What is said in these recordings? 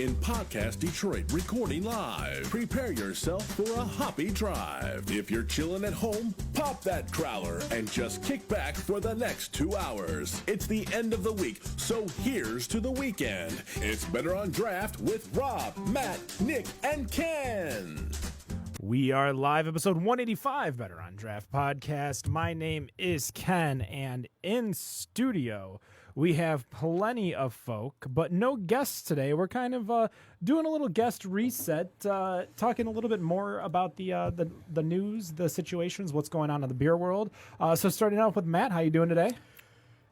in Podcast Detroit, recording live. Prepare yourself for a hoppy drive. If you're chilling at home, pop that growler and just kick back for the next 2 hours. It's the end of the week, so here's to the weekend. It's Better on Draft with Rob, Matt, Nick, and Ken. We are live, episode 185, Better on Draft podcast. My name is Ken, and in studio, we have plenty of folk, but no guests today. We're kind of doing a little guest reset, talking a little bit more about the news, the situations, what's going on in the beer world. So starting off with Matt, how you doing today?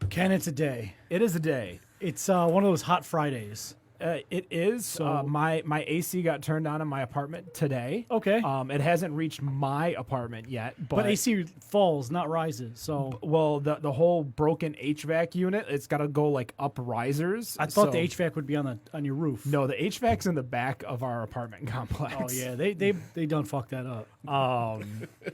Ken, it's a day. It is a day. It's one of those hot Fridays. It is. So- My AC got turned on in my apartment today. Okay. It hasn't reached my apartment yet, But AC falls, not rises. So well, the whole broken HVAC unit, it's got to go like up risers. I thought the HVAC would be on your roof. No, the HVAC's in the back of our apartment complex. Oh yeah, they done fucked that up.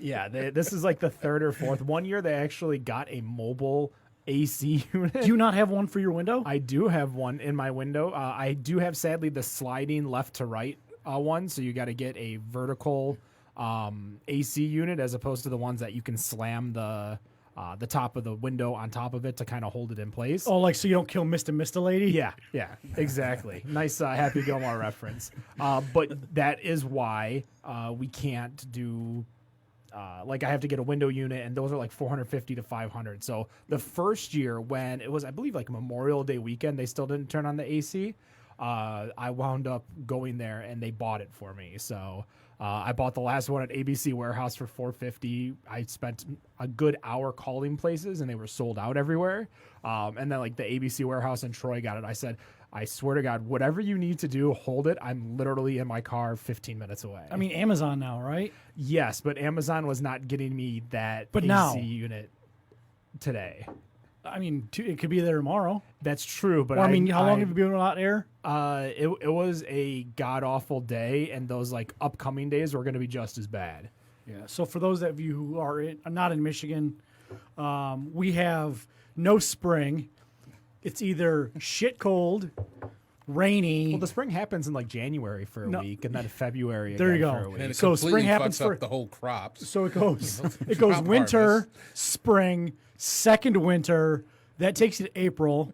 Yeah. This is like the third or fourth. One year they actually got a mobile AC unit. Do you not have one for your window? I do have one in my window. I do have, sadly, the sliding left to right one. So you got to get a vertical AC unit as opposed to the ones that you can slam the top of the window on top of it to kind of hold it in place. Oh, like so you don't kill Mr. Lady? Yeah, exactly. Nice Happy Gilmore reference. But that is why we can't do. I have to get a window unit, and those are like $450 to $500. So the first year when it was, I believe, like Memorial Day weekend, they still didn't turn on the AC. I wound up going there, and they bought it for me. So I bought the last one at ABC Warehouse for $450. I spent a good hour calling places, and they were sold out everywhere. And then like the ABC Warehouse in Troy got it. I said, I swear to God, whatever you need to do, hold it. I'm literally in my car 15 minutes away. I mean, Amazon now, right? Yes, but Amazon was not getting me that But AC now. unit today. I mean, it could be there tomorrow. That's true, but Or, I mean, how long have you been without air? It was a god awful day, and those like upcoming days were going to be just as bad. Yeah. So for those of you who are not in Michigan, we have no spring. It's either shit cold, rainy. Well, the spring happens in like January for a week, and then February. There you again go. For a week. And it So completely spring happens fucks for- up the whole crops. So it goes. It Crop goes winter, harvest. spring, second winter. That takes you to April,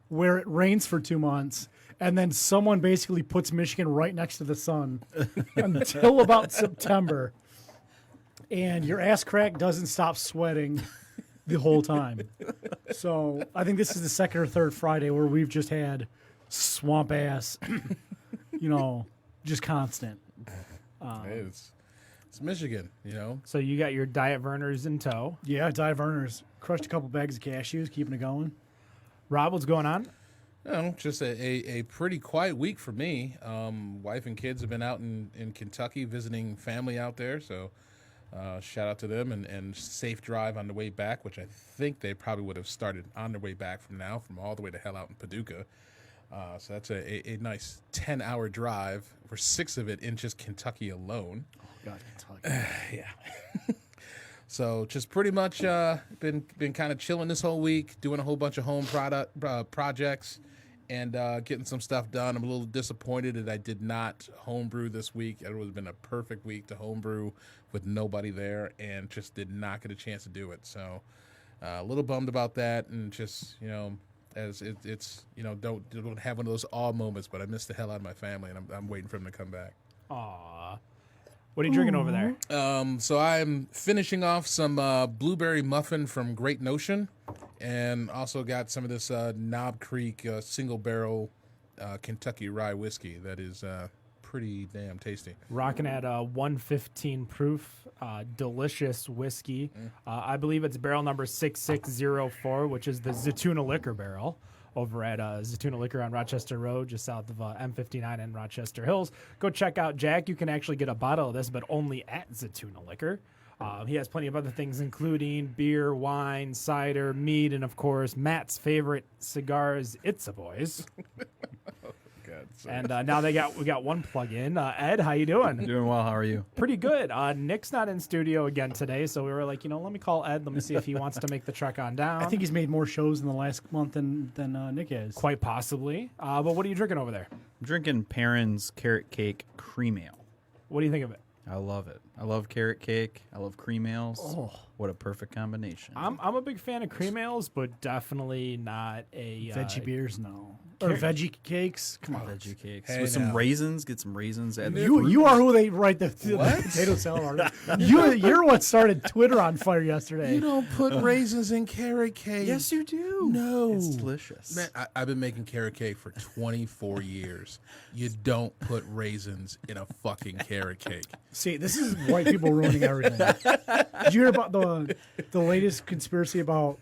where it rains for 2 months, and then someone basically puts Michigan right next to the sun until about September, and your ass crack doesn't stop sweating the whole time. So I think this is the second or third Friday where we've just had swamp ass, just constant. Hey, it's Michigan, you know. So you got your Diet Verners in tow. Yeah, Dive Earners crushed a couple bags of cashews, keeping it going. Rob, what's going on? You know, just a pretty quiet week for me. Wife and kids have been out in Kentucky visiting family out there, so shout out to them and safe drive on the way back, which I think they probably would have started on their way back from all the way to hell out in Paducah. So that's a nice 10-hour drive for 6 of it in just Kentucky alone. God, Kentucky. Yeah. So just pretty much been kind of chilling this whole week, doing a whole bunch of home projects, and getting some stuff done. I'm a little disappointed that I did not homebrew this week. It would have been a perfect week to homebrew with nobody there, and just did not get a chance to do it. So a little bummed about that, and just as it's don't have one of those awe moments. But I miss the hell out of my family, and I'm waiting for them to come back. Aw. What are you drinking over there? So I'm finishing off some blueberry muffin from Great Notion, and also got some of this Knob Creek single barrel Kentucky rye whiskey that is pretty damn tasty. Rocking at 115 proof, delicious whiskey. I believe it's barrel number 6604, which is the Zatouna Liquor barrel over at Zatouna Liquor on Rochester Road, just south of M59 and Rochester Hills. Go check out Jack. You can actually get a bottle of this, but only at Zatouna Liquor. He has plenty of other things, including beer, wine, cider, mead, and, of course, Matt's favorite cigars, It's a Boys. God, so And now we got one plug-in. Ed, how you doing? Doing well. How are you? Pretty good. Nick's not in studio again today, so we were like, let me call Ed. Let me see if he wants to make the trek on down. I think he's made more shows in the last month than Nick has. quite possibly. But what are you drinking over there? I'm drinking Perrin's carrot cake cream ale. What do you think of it? I love it. I love carrot cake. I love cream ales. Oh, what a perfect combination. I'm a big fan of cream ales, but definitely not a Veggie beers, no. Or veggie cakes. Come on. Veggie cakes Hey, with some now. raisins. Get some raisins. Add the You fruit. are who they write the What? potato salad article. You're what started Twitter on fire yesterday. You don't put raisins in carrot cake. Yes, you do. No. It's delicious. Man, I've been making carrot cake for 24 years. You don't put raisins in a fucking carrot cake. See, this is white people ruining everything. Did you hear about the latest conspiracy about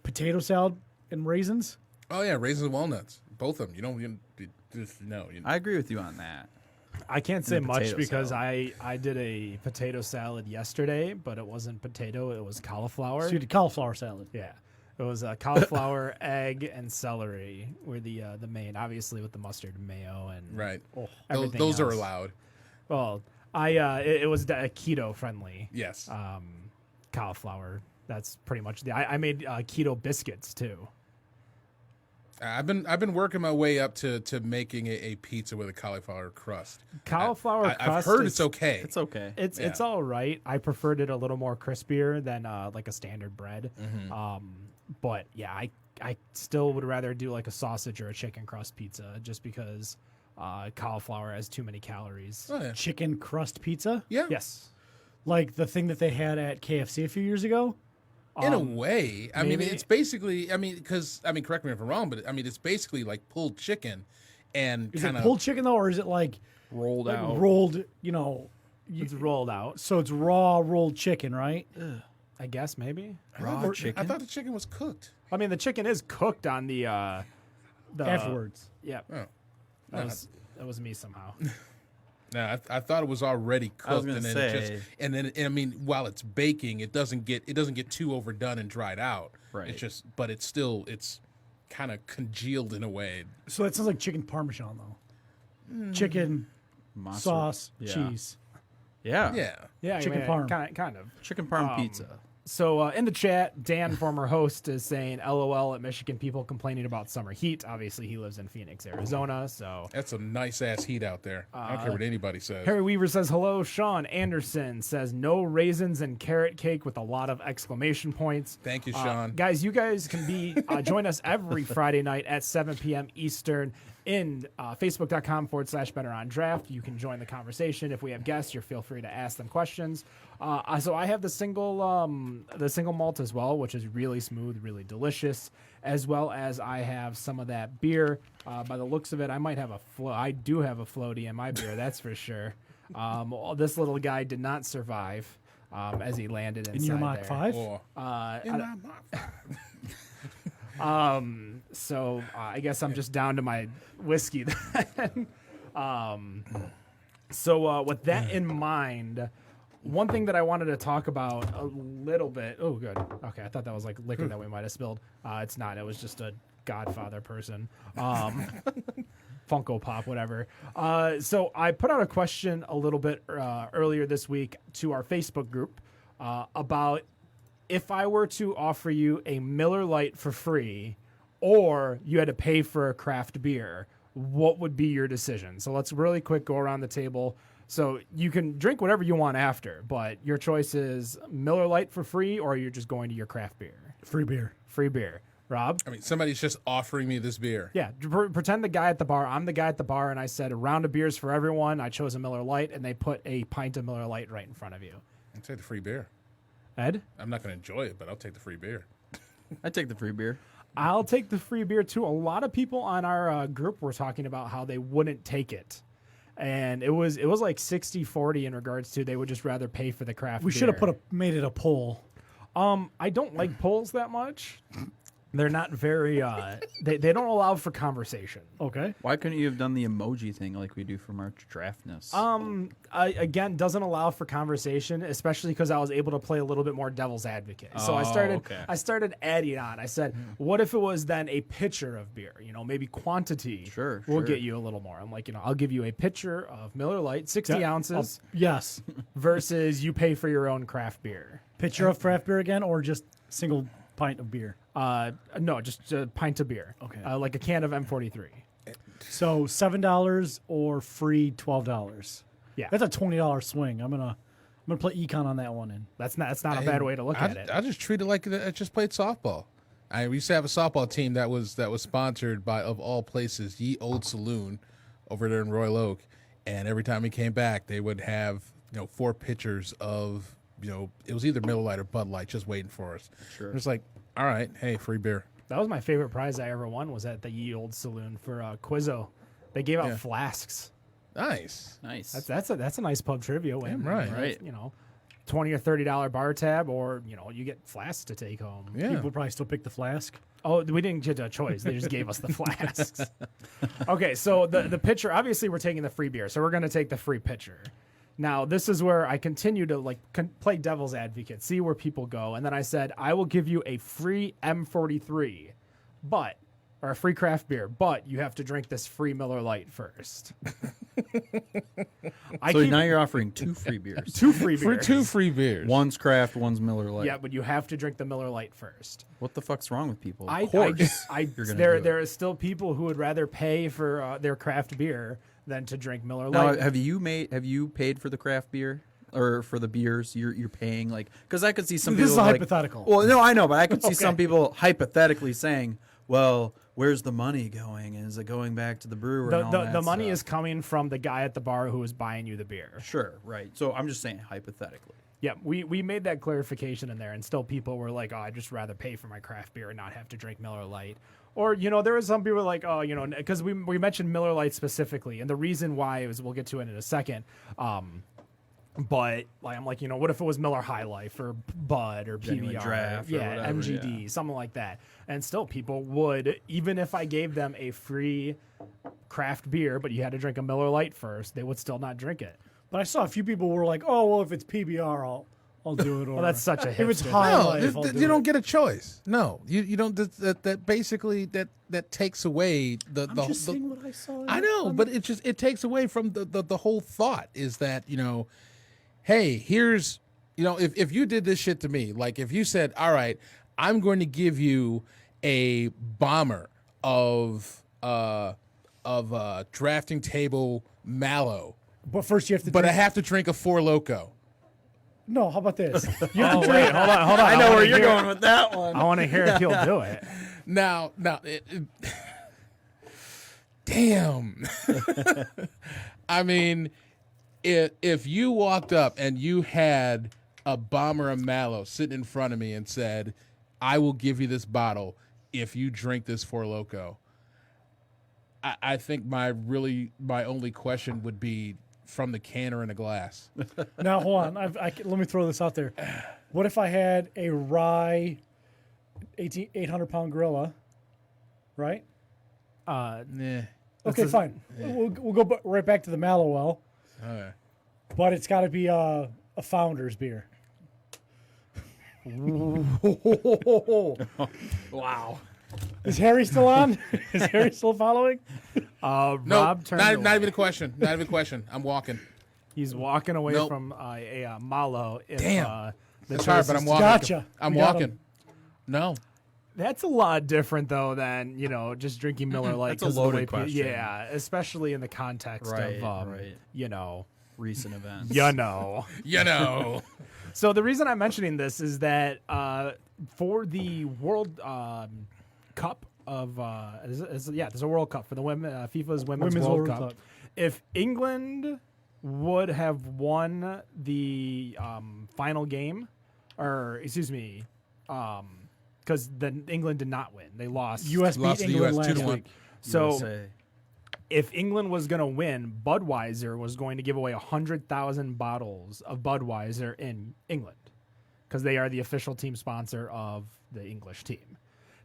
potato salad and raisins? Oh yeah, raisins and walnuts, both of them. You just no. I agree with you on that. I can't say the much potato because salad. I did a potato salad yesterday, but it wasn't potato, it was cauliflower. So you did cauliflower salad. Yeah. It was cauliflower, egg, and celery were the main, obviously with the mustard and mayo and Right. everything Those are else. allowed. Well, it was keto friendly. Yes. Cauliflower. That's pretty much I made keto biscuits too. I've been working my way up to making a pizza with a cauliflower crust. Cauliflower I've crust heard is- it's okay. It's okay. It's all right. I preferred it a little more crispier than like a standard bread. Mm-hmm. But yeah, I still would rather do like a sausage or a chicken crust pizza just because cauliflower has too many calories. Oh, yeah. Chicken crust pizza, Yeah. Yes. like the thing that they had at KFC a few years ago. In a way, I mean, maybe- it's basically, correct me if I'm wrong, but it's basically like pulled chicken, and Is kind it of pulled chicken though, or is it like Rolled out. rolled? It's rolled out. So it's raw rolled chicken, right? I guess maybe. Raw chicken. I thought the chicken was cooked. I mean, the chicken is cooked on the Afterwards. Yeah. Oh. That was me somehow. No, I thought it was already I was cooked, gonna and then say- while it's baking, it doesn't get too overdone and dried out. Right. But it's kind of congealed in a way. So that sounds like chicken parmesan though. Chicken Monster- sauce, yeah. cheese. Yeah. Yeah. Yeah, Chicken parm. kind of. Chicken parm pizza. So in the chat, Dan, former host, is saying LOL at Michigan people complaining about summer heat. Obviously, he lives in Phoenix, Arizona. So That's a nice ass heat out there. I don't care what anybody says. Harry Weaver says hello. Sean Anderson says no raisins and carrot cake with a lot of exclamation points. Thank you, Sean. Guys, you guys can be join us every Friday night at 7 p.m. Eastern in Facebook.com/Better on Draft. You can join the conversation. If we have guests, you feel free to ask them questions. So I have the single malt as well, which is really smooth, really delicious, as well as I have some of that beer. By the looks of it, I might have I do have a floaty in my beer, that's for sure. This little guy did not survive as he landed inside In your Mach there. 5? Or, in my Mach 5. So I guess I'm just down to my whiskey then. So with that in mind, one thing that I wanted to talk about a little bit. Oh, good. Okay, I thought that was like liquor that we might have spilled. It's not. It was just a Godfather person. Funko Pop, whatever. So I put out a question a little bit earlier this week to our Facebook group about if I were to offer you a Miller Lite for free or you had to pay for a craft beer, what would be your decision? So let's really quick go around the table. So you can drink whatever you want after, but your choice is Miller Lite for free or you're just going to your craft beer. Free beer. Free beer. Rob? I mean, somebody's just offering me this beer. Yeah, pretend the guy at the bar. I'm the guy at the bar, and I said a round of beers for everyone. I chose a Miller Lite, and they put a pint of Miller Lite right in front of you. I'll take the free beer. Ed? I'm not going to enjoy it, but I'll take the free beer. I take the free beer. I'll take the free beer, too. A lot of people on our group were talking about how they wouldn't take it. And it was like 60-40 in regards to they would just rather pay for the craft We beer. should have made it a poll. I don't like polls that much. They're not very, they don't allow for conversation. Okay. Why couldn't you have done the emoji thing like we do for March Draftness? Again, doesn't allow for conversation, especially because I was able to play a little bit more devil's advocate. So I started adding on. I said, what if it was then a pitcher of beer? Maybe quantity Sure, will sure. get you a little more. I'm like, I'll give you a pitcher of Miller Lite, 60 ounces, Yes. versus you pay for your own craft beer. Pitcher of craft beer again, or just single pint of beer? No, just a pint of beer. Okay. Like a can of M43. So $7 or free $12. Yeah. That's a $20 swing. I'm gonna play econ on that one. And That's not a bad way to look at it. I just treat it like I just played softball. We used to have a softball team that was sponsored by, of all places, Ye Old Saloon over there in Royal Oak. And every time we came back, they would have 4 pitchers of it was either Miller Lite or Bud Light just waiting for us. Sure. It's like, all right, hey, free beer. That was my favorite prize I ever won. Was at the Ye Old Saloon for Quizzo. They gave out flasks. Nice. That's a nice pub trivia win. Yeah, right. Right. $20 or $30 bar tab, or you get flasks to take home. Yeah. people probably still pick the flask. Oh, we didn't get a choice. They just gave us the flasks. Okay, so the pitcher, obviously we're taking the free beer, so we're going to take the free pitcher. Now, this is where I continue to play devil's advocate, see where people go. And then I said, I will give you a free M43, or a free craft beer, but you have to drink this free Miller Lite first. So now you're offering 2 free beers. 2 free For beers. 2 free beers. One's craft, one's Miller Lite. Yeah, but you have to drink the Miller Lite first. What the fuck's wrong with people? I Of course, I you're gonna there do it. there are still people who would rather pay for their craft beer than to drink Miller Now, Lite. have you paid for the craft beer or for the beers? You're paying because I could see some This people is a hypothetical. Well, no, I know, but I could see some people hypothetically saying, "Well, where's the money going? Is it going back to the brewer?" and all the that money stuff? is coming from the guy at the bar who is buying you the beer. Sure, right. So I'm just saying hypothetically. Yeah, we made that clarification in there, and still people were like, "Oh, I'd just rather pay for my craft beer and not have to drink Miller Lite." Or there was some people like, "Oh, because we mentioned Miller Lite specifically, and the reason why is we'll get to it in a second." But I'm like, what if it was Miller High Life or Bud or Genuine PBR, Draft or whatever, MGD, something like that, and still people would, even if I gave them a free craft beer, but you had to drink a Miller Lite first, they would still not drink it. But I saw a few people were like, "Oh, well, if it's PBR, I'll do it." Or Well, that's such a if it's hipster. High No, Life, I'll you don't it. get a choice. No, you don't. That basically that takes away the I'm just saying what I saw. I know, but it takes away from the whole thought is that hey, here's if you did this shit to me, like if you said, all right, I'm going to give you a bomber of drafting table mallow, But first you have to. but I drink- have to drink a Four Loko. No, how about this? Oh, wait, hold on. I know wanna where you're hear- going with that one. I want to hear if he'll do it. Now, damn. I mean, if you walked up and you had a bomber of mallow sitting in front of me and said, "I will give you this bottle if you drink this Four Loko," I think my only question would be from the can or in a glass. Now hold on. Let me throw this out there. What if I had a rye 800-pound gorilla, right? Nah. Okay, fine. We'll go right back to the mallow well, Okay. but it's got to be a Founder's beer. Wow. Is Harry still on? Is Harry still following? No, Rob turned not away. even a question. Not even a question. I'm walking. He's walking away Nope. from a Malo. If, Damn. the It's hard, choice but is I'm to- walking. Gotcha. I'm We got walking. him. No. That's a lot different though than just drinking Miller Lite. That's a 'cause of the loaded way question. Yeah, especially in the context Right, of right. Recent events. So the reason I'm mentioning this is that for the World Cup of there's a World Cup for the women, FIFA's Women's World Cup. If England would have won the final game, or excuse me, because then England did not win; they lost. U.S. Lost beat to the England US last 2-1. week. So USA. if England was going to win, Budweiser was going to give away 100,000 bottles of Budweiser in England because they are the official team sponsor of the English team.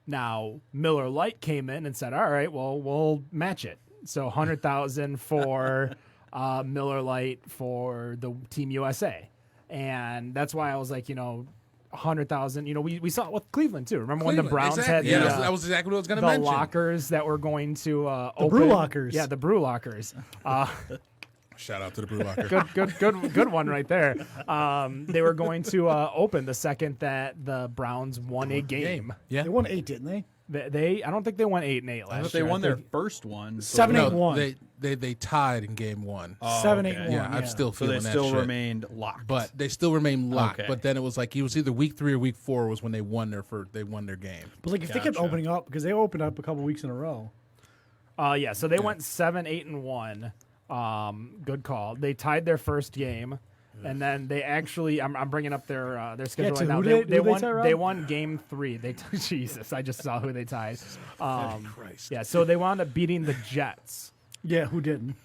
Now, Miller Lite came in and said, all right, well, we'll match it. So 100,000 for Miller Lite for the Team USA. And that's why I was like, 100,000. We saw it with Cleveland, too. Remember when the Browns exactly. had Yeah, the, that was exactly what I was going to the mention. lockers that were going to open. brew lockers. Yeah, the brew lockers. Shout out to the Brew Locker. Good one right there. They were going to open the second that the Browns won a game. Yeah. They won 8, didn't they? I don't think they won 8-8 last But year. they I won their think- first one. 7-8-1. They tied in game one. 7-8-1. Yeah, I'm still So feeling they that still shit. remained locked. But they still remain locked. Okay. But then it was like it was either week 3 or week 4 was when they won their game. But like if they kept Gotcha. opening up, because they opened up a couple weeks in a row. Yeah, so they went 7-8-1. Good call. They tied their first game, and then they actually. I'm bringing up their schedule so right now. who They, did- they who they won. tie, Rob? They won game 3. They Jesus. I just saw who they tied. Christ. Yeah, so they wound up beating the Jets, Yeah, who didn't?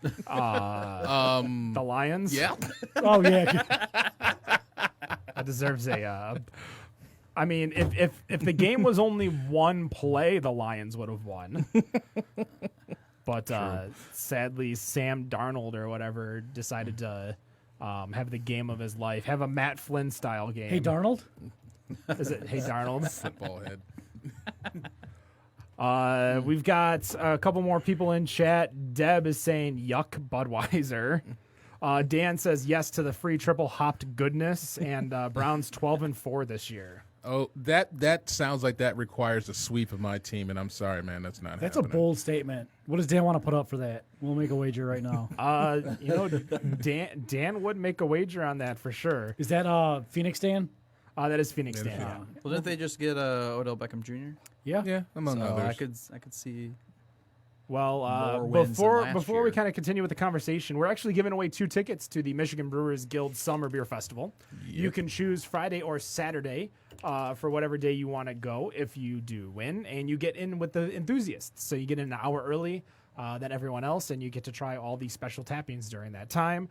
the Lions. Yeah. Oh yeah, That deserves a. I mean, if the game was only one play, the Lions would have won. But sadly, Sam Darnold or whatever decided to have the game of his life, have a Matt Flynn style game. hey Darnold. Is it Hey Darnold? Football head. We've got a couple more people in chat. Deb is saying yuck Budweiser. Dan says yes to the free triple hopped goodness, and Browns 12-4 this year. Oh, that sounds like that requires a sweep of my team, and I'm sorry, man, that's not That's happening. a bold statement. What does Dan want to put up for that? We'll make a wager right now. Dan would make a wager on that for sure. Is that Phoenix Dan? That is Phoenix Dan. Yeah. Yeah. Well, didn't they just get Odell Beckham Jr.? Yeah. Yeah, among So others. I could see. Well, More wins than last before we year. kind of continue with the conversation, we're actually giving away 2 tickets to the Michigan Brewers Guild Summer Beer Festival. You can choose Friday or Saturday for whatever day you want to go if you do win, and you get in with the enthusiasts. So you get in an hour early than everyone else, and you get to try all these special tappings during that time.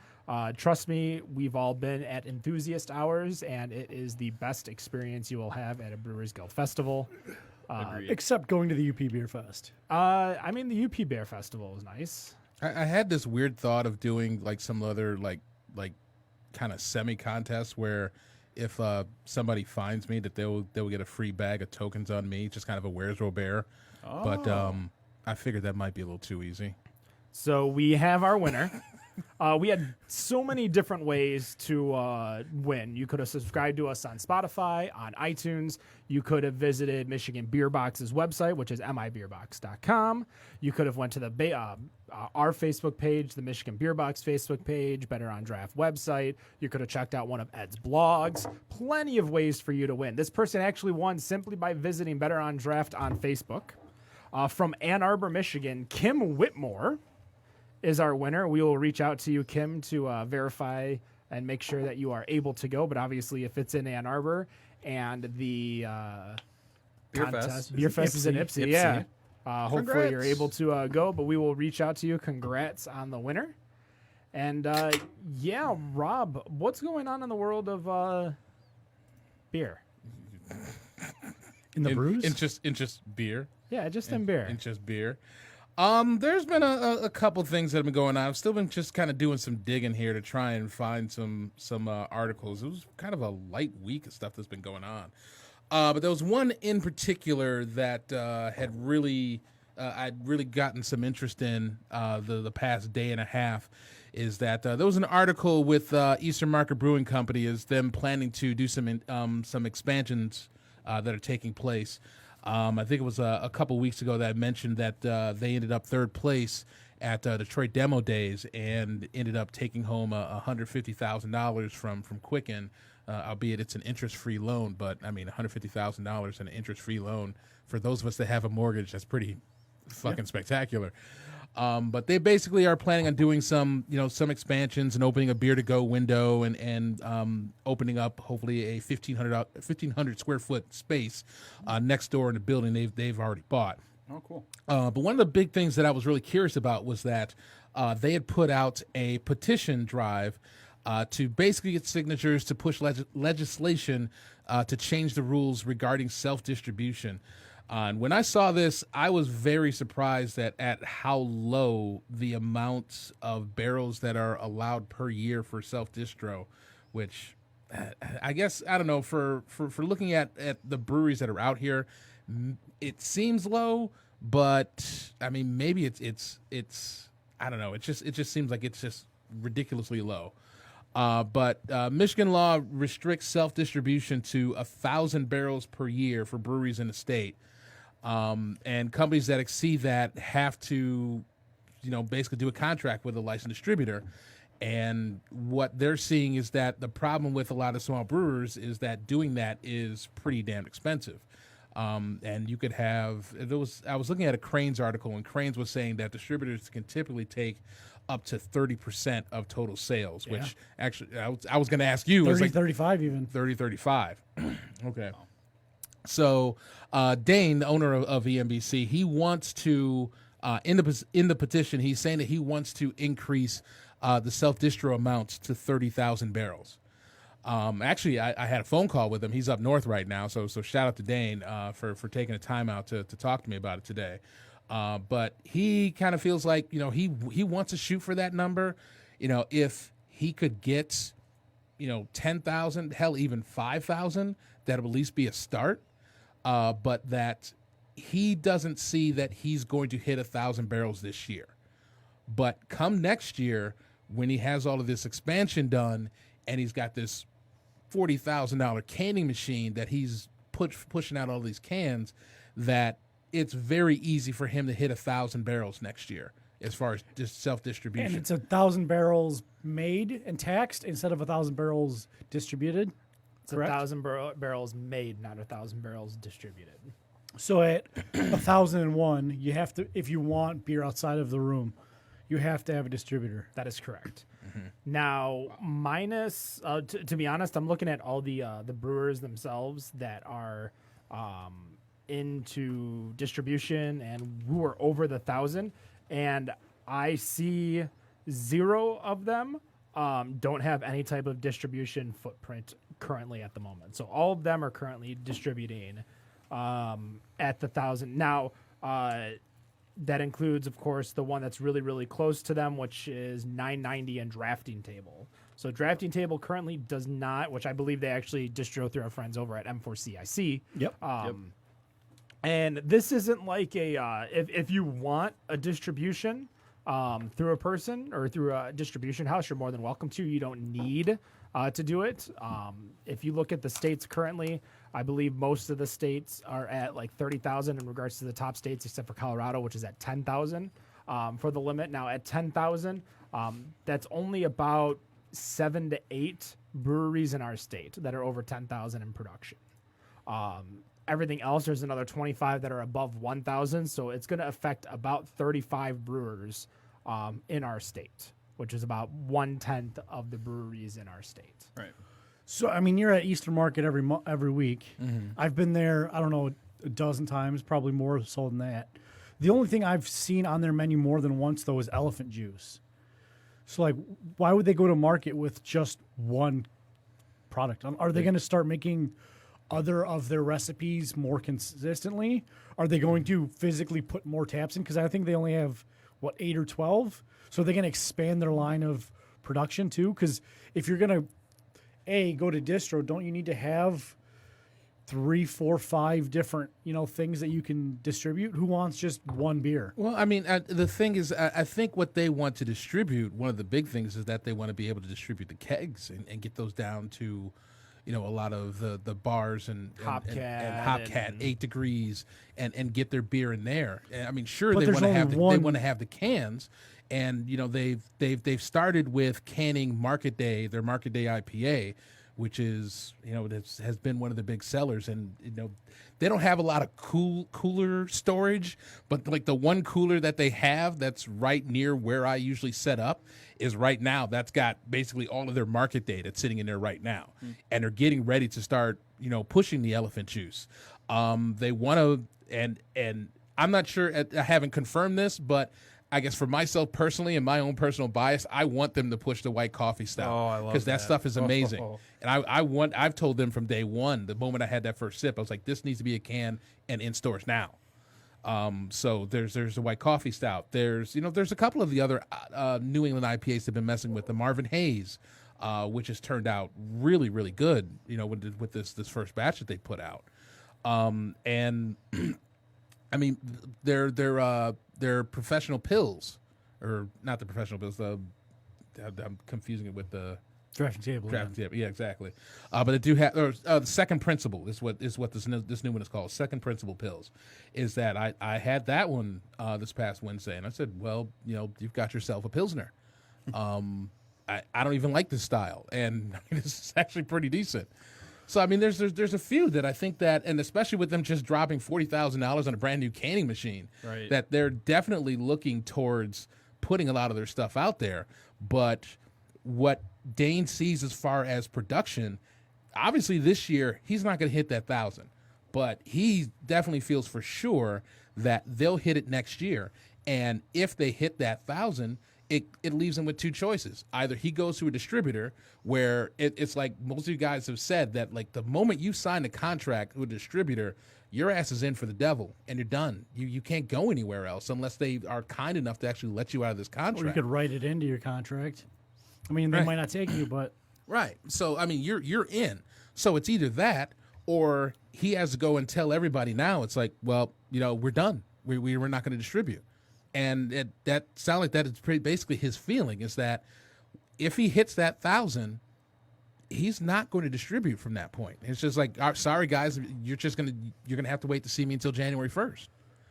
Trust me, we've all been at enthusiast hours, and it is the best experience you will have at a Brewers Guild Festival. Except going to the UP Beer Fest. I mean, the UP Bear Festival is nice. I had this weird thought of doing like some other like kind of semi contest where if somebody finds me that they will get a free bag of tokens on me, just kind of a Where's Robert. But I figured that might be a little too easy. So we have our winner. We had so many different ways to win. You could have subscribed to us on Spotify, on iTunes. You could have visited Michigan Beer Box's website, which is mibeerbox.com. You could have went to the our Facebook page, the Michigan Beer Box Facebook page, Better on Draft website. You could have checked out one of Ed's blogs. Plenty of ways for you to win. This person actually won simply by visiting Better on Draft on Facebook. From Ann Arbor, Michigan, Kim Whitmore is our winner. We will reach out to you, Kim, to verify and make sure that you are able to go. But obviously, if it's in Ann Arbor and the Beer Fest. Beer Fest is in Ipsy, Ipsy. yeah. Hopefully, you're Congrats. able to go. But we will reach out to you. Congrats on the winner. And yeah, Rob, what's going on in the world of beer? In the brews? In just beer. Yeah, just in beer. And just beer. There's been a couple things that have been going on. I've still been just kind of doing some digging here to try and find some articles. It was kind of a light week of stuff that's been going on. But there was one in particular that had really I'd really gotten some interest in the past day and a half. Is that there was an article with Eastern Market Brewing Company is them planning to do some expansions that are taking place. I think it was a couple weeks ago that I mentioned that they ended up third place at Detroit Demo Days and ended up taking home $150,000 from Quicken, albeit it's an interest-free loan. But, I mean, $150,000 in an interest-free loan, for those of us that have a mortgage, that's pretty fucking spectacular. But they basically are planning on doing some expansions and opening a beer-to-go window and opening up hopefully a 1,500 square foot space next door in the building they've already bought. Oh, cool. But one of the big things that I was really curious about was that they had put out a petition drive to basically get signatures to push legislation to change the rules regarding self-distribution. And when I saw this, I was very surprised at how low the amount of barrels that are allowed per year for self-distro, which I guess, I don't know, for looking at the breweries that are out here, it seems low, but I mean, maybe it's I don't know. It just seems like it's just ridiculously low. But Michigan law restricts self-distribution to 1,000 barrels per year for breweries in the state. And companies that exceed that have to, basically do a contract with a licensed distributor. And what they're seeing is that the problem with a lot of small brewers is that doing that is pretty damn expensive. And you could have I was looking at a Cranes article, and Cranes was saying that distributors can typically take up to 30% of total sales, which actually I was going to ask you. 30, 35 even. 30, 35. Okay. So Dane, the owner of EMBC, he wants to, in the petition, he's saying that he wants to increase the self-distro amounts to 30,000 barrels. Actually, I had a phone call with him. He's up north right now, so shout out to Dane for taking the time out to talk to me about it today. But he kind of feels like, he wants to shoot for that number. If he could get, 10,000, hell, even 5,000, that would at least be a start. But that he doesn't see that he's going to hit 1,000 barrels this year. But come next year, when he has all of this expansion done and he's got this $40,000 canning machine that he's pushing out all these cans, that it's very easy for him to hit 1,000 barrels next year as far as just self-distribution. And it's 1,000 barrels made and taxed instead of 1,000 barrels distributed. It's 1,000 barrels made, not 1,000 barrels distributed. So at 1,001, you have to, if you want beer outside of the room, you have to have a distributor. That is correct. Now, minus, to be honest, I'm looking at all the brewers themselves that are into distribution and who are over the 1,000, and I see 0 of them don't have any type of distribution footprint currently at the moment. So all of them are currently distributing at the 1,000. Now, that includes, of course, the one that's really, really close to them, which is 990 and Drafting Table. So Drafting Table currently does not, which I believe they actually distro through our friends over at M4CIC. Yep. And this isn't like a, if you want a distribution through a person or through a distribution house, you're more than welcome to. You don't need to do it. If you look at the states currently, I believe most of the states are at like 30,000 in regards to the top states, except for Colorado, which is at 10,000 for the limit. Now at 10,000, that's only about 7 to 8 breweries in our state that are over 10,000 in production. Everything else, there's another 25 that are above 1,000. So it's going to affect about 35 brewers in our state, which is about 1/10 of the breweries in our state. Right. So, I mean, you're at Eastern Market every week. Mm-hmm. I've been there, I don't know, a dozen times, probably more so than that. The only thing I've seen on their menu more than once, though, is elephant juice. So, like, why would they go to market with just one product? Are they going to start making other of their recipes more consistently? Are they going to physically put more taps in? Because I think they only have, 8 or 12? So, are they going to expand their line of production, too? Because if you're going to go to distro, don't you need to have 3, 4, 5 different, things that you can distribute? Who wants just one beer? Well, I mean, the thing is, I think what they want to distribute, one of the big things is that they want to be able to distribute the kegs and get those down to, a lot of the bars and Hopcat, 8 Degrees, and get their beer in there. And, I mean, sure, But they there's want to have the cans. And they've started with canning Market Day, their Market Day IPA, which is has been one of the big sellers. And they don't have a lot of cooler storage, but like the one cooler that they have that's right near where I usually set up is right now. That's got basically all of their Market Day that's sitting in there right now, and they're getting ready to start pushing the elephant juice. They want to, and I'm not sure. I haven't confirmed this, but I guess for myself personally and my own personal bias, I want them to push the white coffee stout. Oh, I love because that stuff is amazing. Oh. And I've told them from day one, the moment I had that first sip, I was like, this needs to be a can and in stores now. So there's the white coffee stout. There's a couple of the other New England IPAs that have been messing with the Marvin Hayes, which has turned out really, really good. With this first batch that they put out, and I mean they're professional pills, or not the professional pills. I'm confusing it with the Drafting table. Draft table, yeah, exactly. But they do have the second principle is what this new one is called. Second principle pills is that I had that one this past Wednesday, and I said, well, you've got yourself a Pilsner. I don't even like this style, and this is actually pretty decent. So I mean, there's a few that I think that, and especially with them just dropping $40,000 on a brand new canning machine, Right. that they're definitely looking towards putting a lot of their stuff out there. But what Dane sees as far as production, obviously this year he's not going to hit that 1,000, but he definitely feels for sure that they'll hit it next year. And if they hit that 1,000, it leaves him with two choices. Either he goes to a distributor where it's like most of you guys have said that, like, the moment you sign a contract with a distributor, your ass is in for the devil and you're done. You can't go anywhere else unless they are kind enough to actually let you out of this Or you contract. could write it into your contract. I mean, they Right. might not take you, but Right. So I mean, you're in. So it's either that or he has to go and tell everybody now. It's like, well, we're done. We're not going to distribute. And that sounds like that is basically his feeling, is that if he hits that 1,000, he's not going to distribute from that point. It's just like, sorry guys, you're gonna have to wait to see me until January 1st.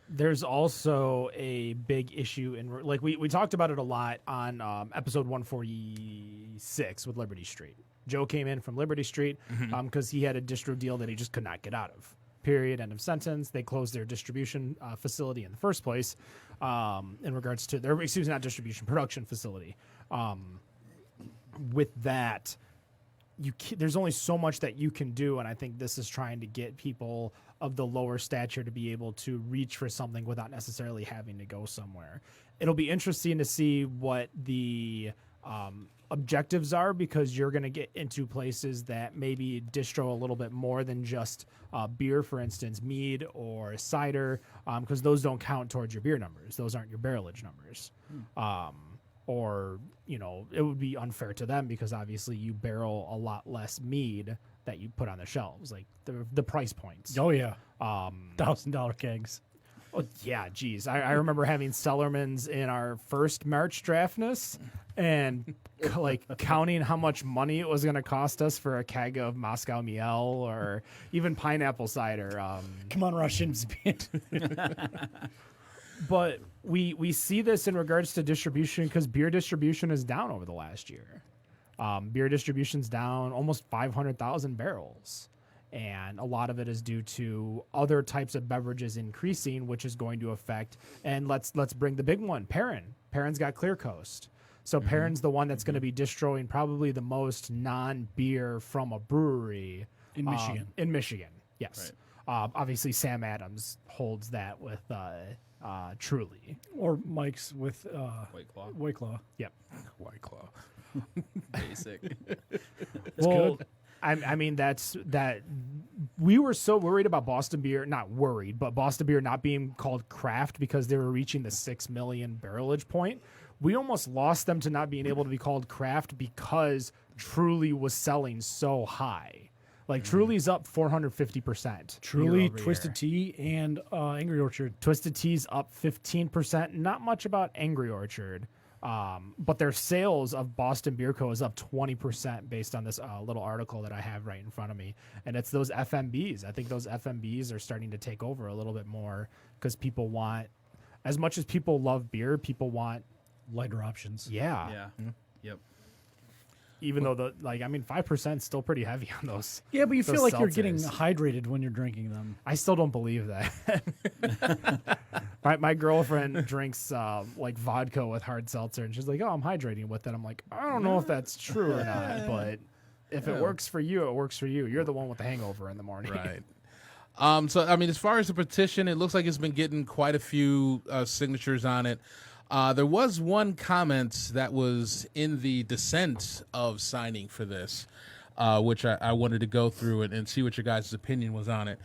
There's also a big issue in, like, we talked about it a lot on episode 146 with Liberty Street. Joe came in from Liberty Street because he had a distro deal that he just could not get out of. Period. End of sentence. They closed their distribution facility in the first place in regards to their, not distribution, production facility. With that, there's only so much that you can do, and I think this is trying to get people of the lower stature to be able to reach for something without necessarily having to go somewhere. It'll be interesting to see what the objectives are, because you're going to get into places that maybe distro a little bit more than just beer, for instance, mead or cider, because those don't count towards your beer numbers. Those aren't your barrelage numbers. Or, it would be unfair to them because obviously you barrel a lot less mead that you put on the shelves, like the price points. oh yeah, $1,000 kegs. Oh, yeah, geez. I remember having Cellarman's in our first March draftness and counting how much money it was going to cost us for a keg of Moscow Miel or even pineapple cider. Come on, Russians. But we see this in regards to distribution because beer distribution is down over the last year. Beer distribution's down almost 500,000 barrels. And a lot of it is due to other types of beverages increasing, which is going to affect. And let's bring the big one, Perrin. Perrin's got Clear Coast. So Perrin's the one that's going to be distroing probably the most non-beer from a brewery. In Michigan. In Michigan, yes. Obviously, Sam Adams holds that with Truly. Or Mike's with White Claw. White Claw. Yep. White Claw. Basic. Well, I mean, that's that. We were so worried about Boston Beer, not worried, but Boston Beer not being called craft because they were reaching the 6 million barrelage point. We almost lost them to not being able to be called craft because Truly was selling so high. Like Truly's up 450%. Truly, year-over-year. Twisted Tea, and Angry Orchard. Twisted Tea's up 15%. Not much about Angry Orchard. But their sales of Boston Beer Co. is up 20% based on this little article that I have right in front of me. And it's those FMBs. I think those FMBs are starting to take over a little bit more because people want, as much as people love beer, people want, Lighter options. yeah. Yep. Even though 5% is still pretty heavy on those. Yeah, but you those feel like you're getting seltzers. hydrated when you're drinking them. I still don't believe that. my girlfriend drinks like vodka with hard seltzer, and she's like, "Oh, I'm hydrating with it." I'm like, I don't know if that's true or not, but if it works for you, it works for you. You're the one with the hangover in the morning, Right. So, I mean, as far as the petition, it looks like it's been getting quite a few signatures on it. There was one comment that was in the dissent of signing for this, which I wanted to go through and see what your guys' opinion was on it.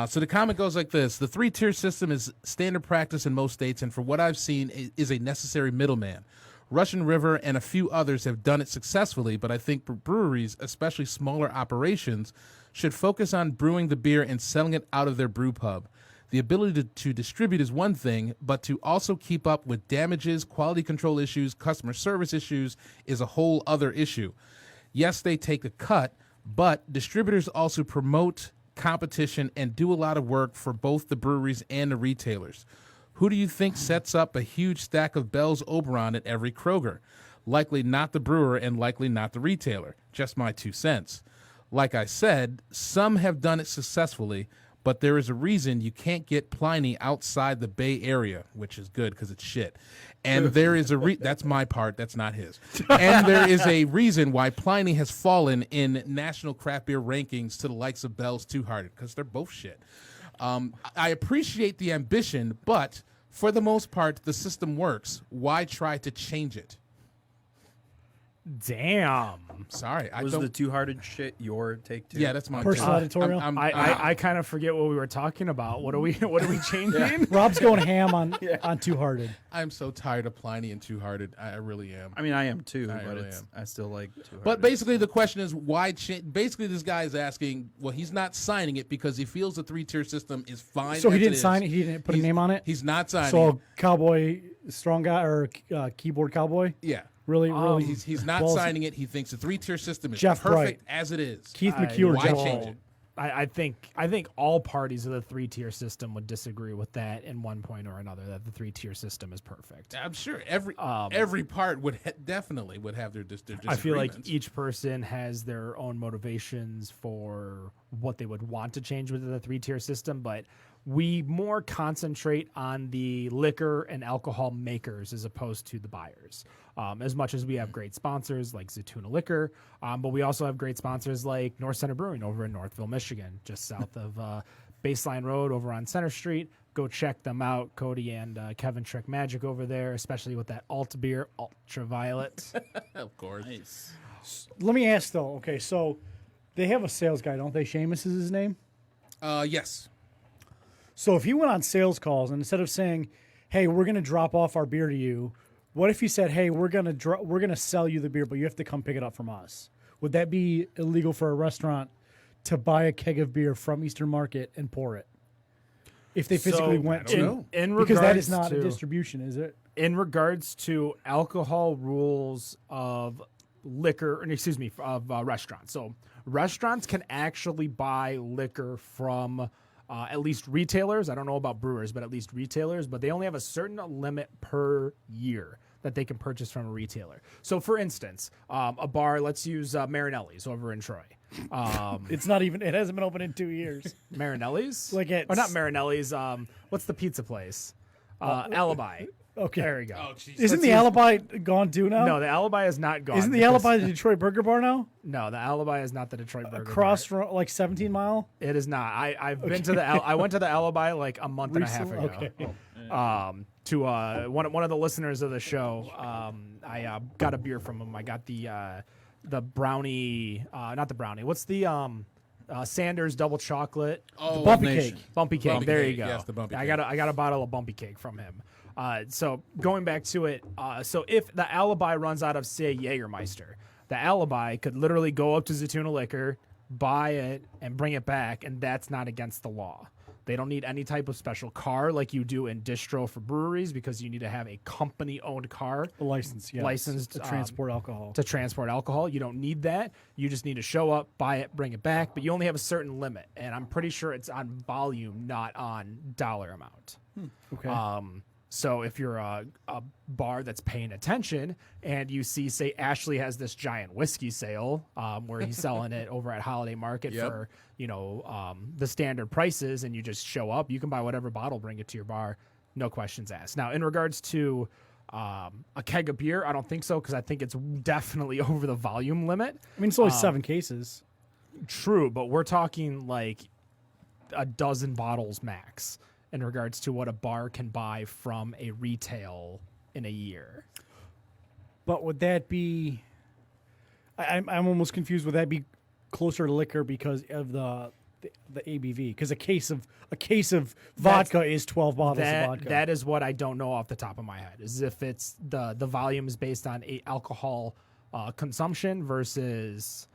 So the comment goes like this: the 3-tier system is standard practice in most states, and for what I've seen, is a necessary middleman. Russian River and a few others have done it successfully, but I think breweries, especially smaller operations, should focus on brewing the beer and selling it out of their brew pub. The ability to distribute is one thing, but to also keep up with damages, quality control issues, customer service issues is a whole other issue. Yes, they take a cut, but distributors also promote competition and do a lot of work for both the breweries and the retailers. Who do you think sets up a huge stack of Bell's Oberon at every Kroger? Likely not the brewer and likely not the retailer. Just my 2 cents. Like I said, some have done it successfully, but there is a reason you can't get Pliny outside the Bay Area, which is good because it's shit. And there is that's my part, that's not his. And there is a reason why Pliny has fallen in national craft beer rankings to the likes of Bell's Two Hearted, because they're both shit. I appreciate the ambition, but for the most part, the system works. Why try to change it? Damn. Sorry, I Was don't. the Two-Hearted shit your take too? Yeah, that's my Personal take. editorial? I kind of forget what we were talking about. What are we changing? Rob's going ham on Two Hearted. I'm so tired of Pliny and Two Hearted. I really am. I mean, I am too, I but really it's am. I still like Two-Hearted. But basically, the question is why change? Basically, this guy is asking. Well, he's not signing it because he feels the 3-tier system is fine. So he as didn't is. sign it. He didn't put a name on it. He's not signing. So it. cowboy, strong guy, or keyboard cowboy. Yeah. Really, He's not well, signing it. He thinks the 3-tier system is Jeff perfect Bright. as it is. Keith McHugh or why Jeff change Bright. it? I think all parties of the 3-tier system would disagree with that in one point or another. That the 3-tier system is perfect. I'm sure every part would definitely would have their disagreements. I feel like each person has their own motivations for what they would want to change with the 3-tier system, but we more concentrate on the liquor and alcohol makers as opposed to the buyers. As much as we have great sponsors like Zatouna Liquor, but we also have great sponsors like North Center Brewing over in Northville, Michigan, just south of Baseline Road over on Center Street. Go check them out, Cody and Kevin Trick Magic over there, especially with that alt beer, Ultraviolet. of course. Nice. Let me ask though. Okay, so they have a sales guy, don't they? Seamus is his name. Yes. So if he went on sales calls and instead of saying, "Hey, we're going to drop off our beer to you," what if he said, "Hey, we're going to sell you the beer, but you have to come pick it up from us"? Would that be illegal for a restaurant to buy a keg of beer from Eastern Market and pour it? If they physically went don't to, know. In because that is regards not a to- distribution, is it? In regards to alcohol rules of restaurants. So restaurants can actually buy liquor from at least retailers. I don't know about brewers, but at least retailers. But they only have a certain limit per year that they can purchase from a retailer. So, for instance, a bar. Let's use Marinelli's over in Troy. It's not even. It hasn't been open in 2 years. Marinelli's, Like or it's- not Marinelli's. What's the pizza place? Alibi. Okay. There we go. Oh, jeez. Isn't the Alibi gone too now? No, the Alibi is not gone. Isn't the because- Alibi the Detroit Burger Bar now? No, the Alibi is not the Detroit Burger Across Bar. from like 17 Mile? It is not. I've been to the I went to the Alibi like a month and a half ago. Okay. To one of the listeners of the show, I got a beer from him. I got the brownie, not the brownie. What's the Sanders double chocolate? Oh, Bumpy Nation. Cake. Bumpy cake. Bumpy There cake, you go. yes, the bumpy I cake. got a bottle of bumpy cake from him. So going back to it, so if the Alibi runs out of say Jägermeister, the Alibi could literally go up to Zatouna Liquor, buy it, and bring it back, and that's not against the law. They don't need any type of special car like you do in distro for breweries because you need to have a company-owned car A license, yes. Licensed, to transport alcohol. to transport alcohol. You don't need that. You just need to show up, buy it, bring it back, but you only have a certain limit, and I'm pretty sure it's on volume, not on dollar amount. Okay. So if you're a bar that's paying attention and you see, say, Ashley has this giant whiskey sale where he's selling it over at Holiday Market Yep. for, the standard prices, and you just show up, you can buy whatever bottle, bring it to your bar, no questions asked. Now, in regards to a keg of beer, I don't think so because I think it's definitely over the volume limit. I mean, it's only 7 cases. True, but we're talking like a dozen bottles max in regards to what a bar can buy from a retail in a year. But would that be? I'm almost confused. Would that be closer to liquor because of the ABV? Because a case of vodka is 12 bottles of vodka. That is what I don't know off the top of my head. Is if it's the volume is based on alcohol consumption versus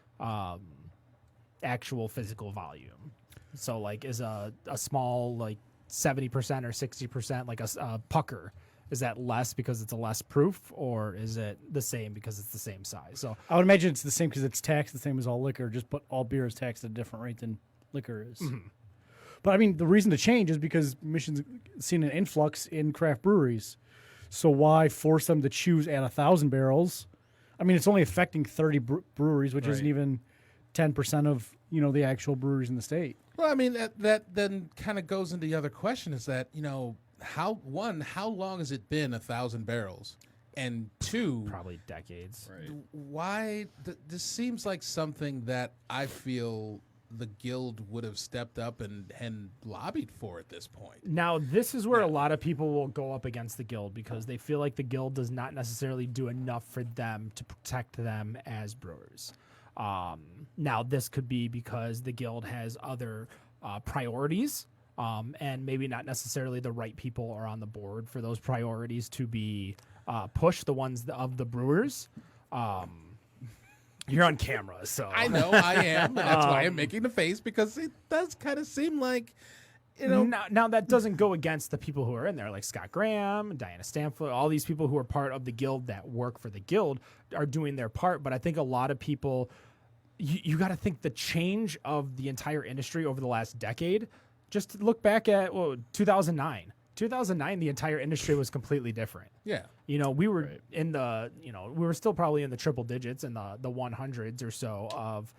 actual physical volume. So like is a small like 70% or 60% like a pucker Is that less because it's a less proof, or is it the same because it's the same size? So I would imagine it's the same because it's taxed the same as all liquor, just but all beer is taxed at a different rate than liquor is. But I mean, the reason to change is because Michigan's seen an influx in craft breweries. So why force them to choose at 1,000 barrels? I mean, it's only affecting 30 breweries, which isn't even 10% of the actual breweries in the state. Well, I mean, that then kind of goes into the other question is that, how long has it been 1,000 barrels? And two, probably decades. why this seems like something that I feel the guild would have stepped up and lobbied for at this point. Now, this is where a lot of people will go up against the guild because they feel like the guild does not necessarily do enough for them to protect them as brewers. Now, this could be because the guild has other priorities, and maybe not necessarily the right people are on the board for those priorities to be pushed, the ones of the brewers. You're on camera, so I know I am, and that's why I'm making the face, because it does kind of seem like, Now that doesn't go against the people who are in there, like Scott Graham, Diana Stanfield, all these people who are part of the guild that work for the guild are doing their part. But I think a lot of people, you got to think the change of the entire industry over the last decade. Just look back at 2009. 2009, the entire industry was completely different. yeah. We were in the, we were still probably in the triple digits and the 100s or so of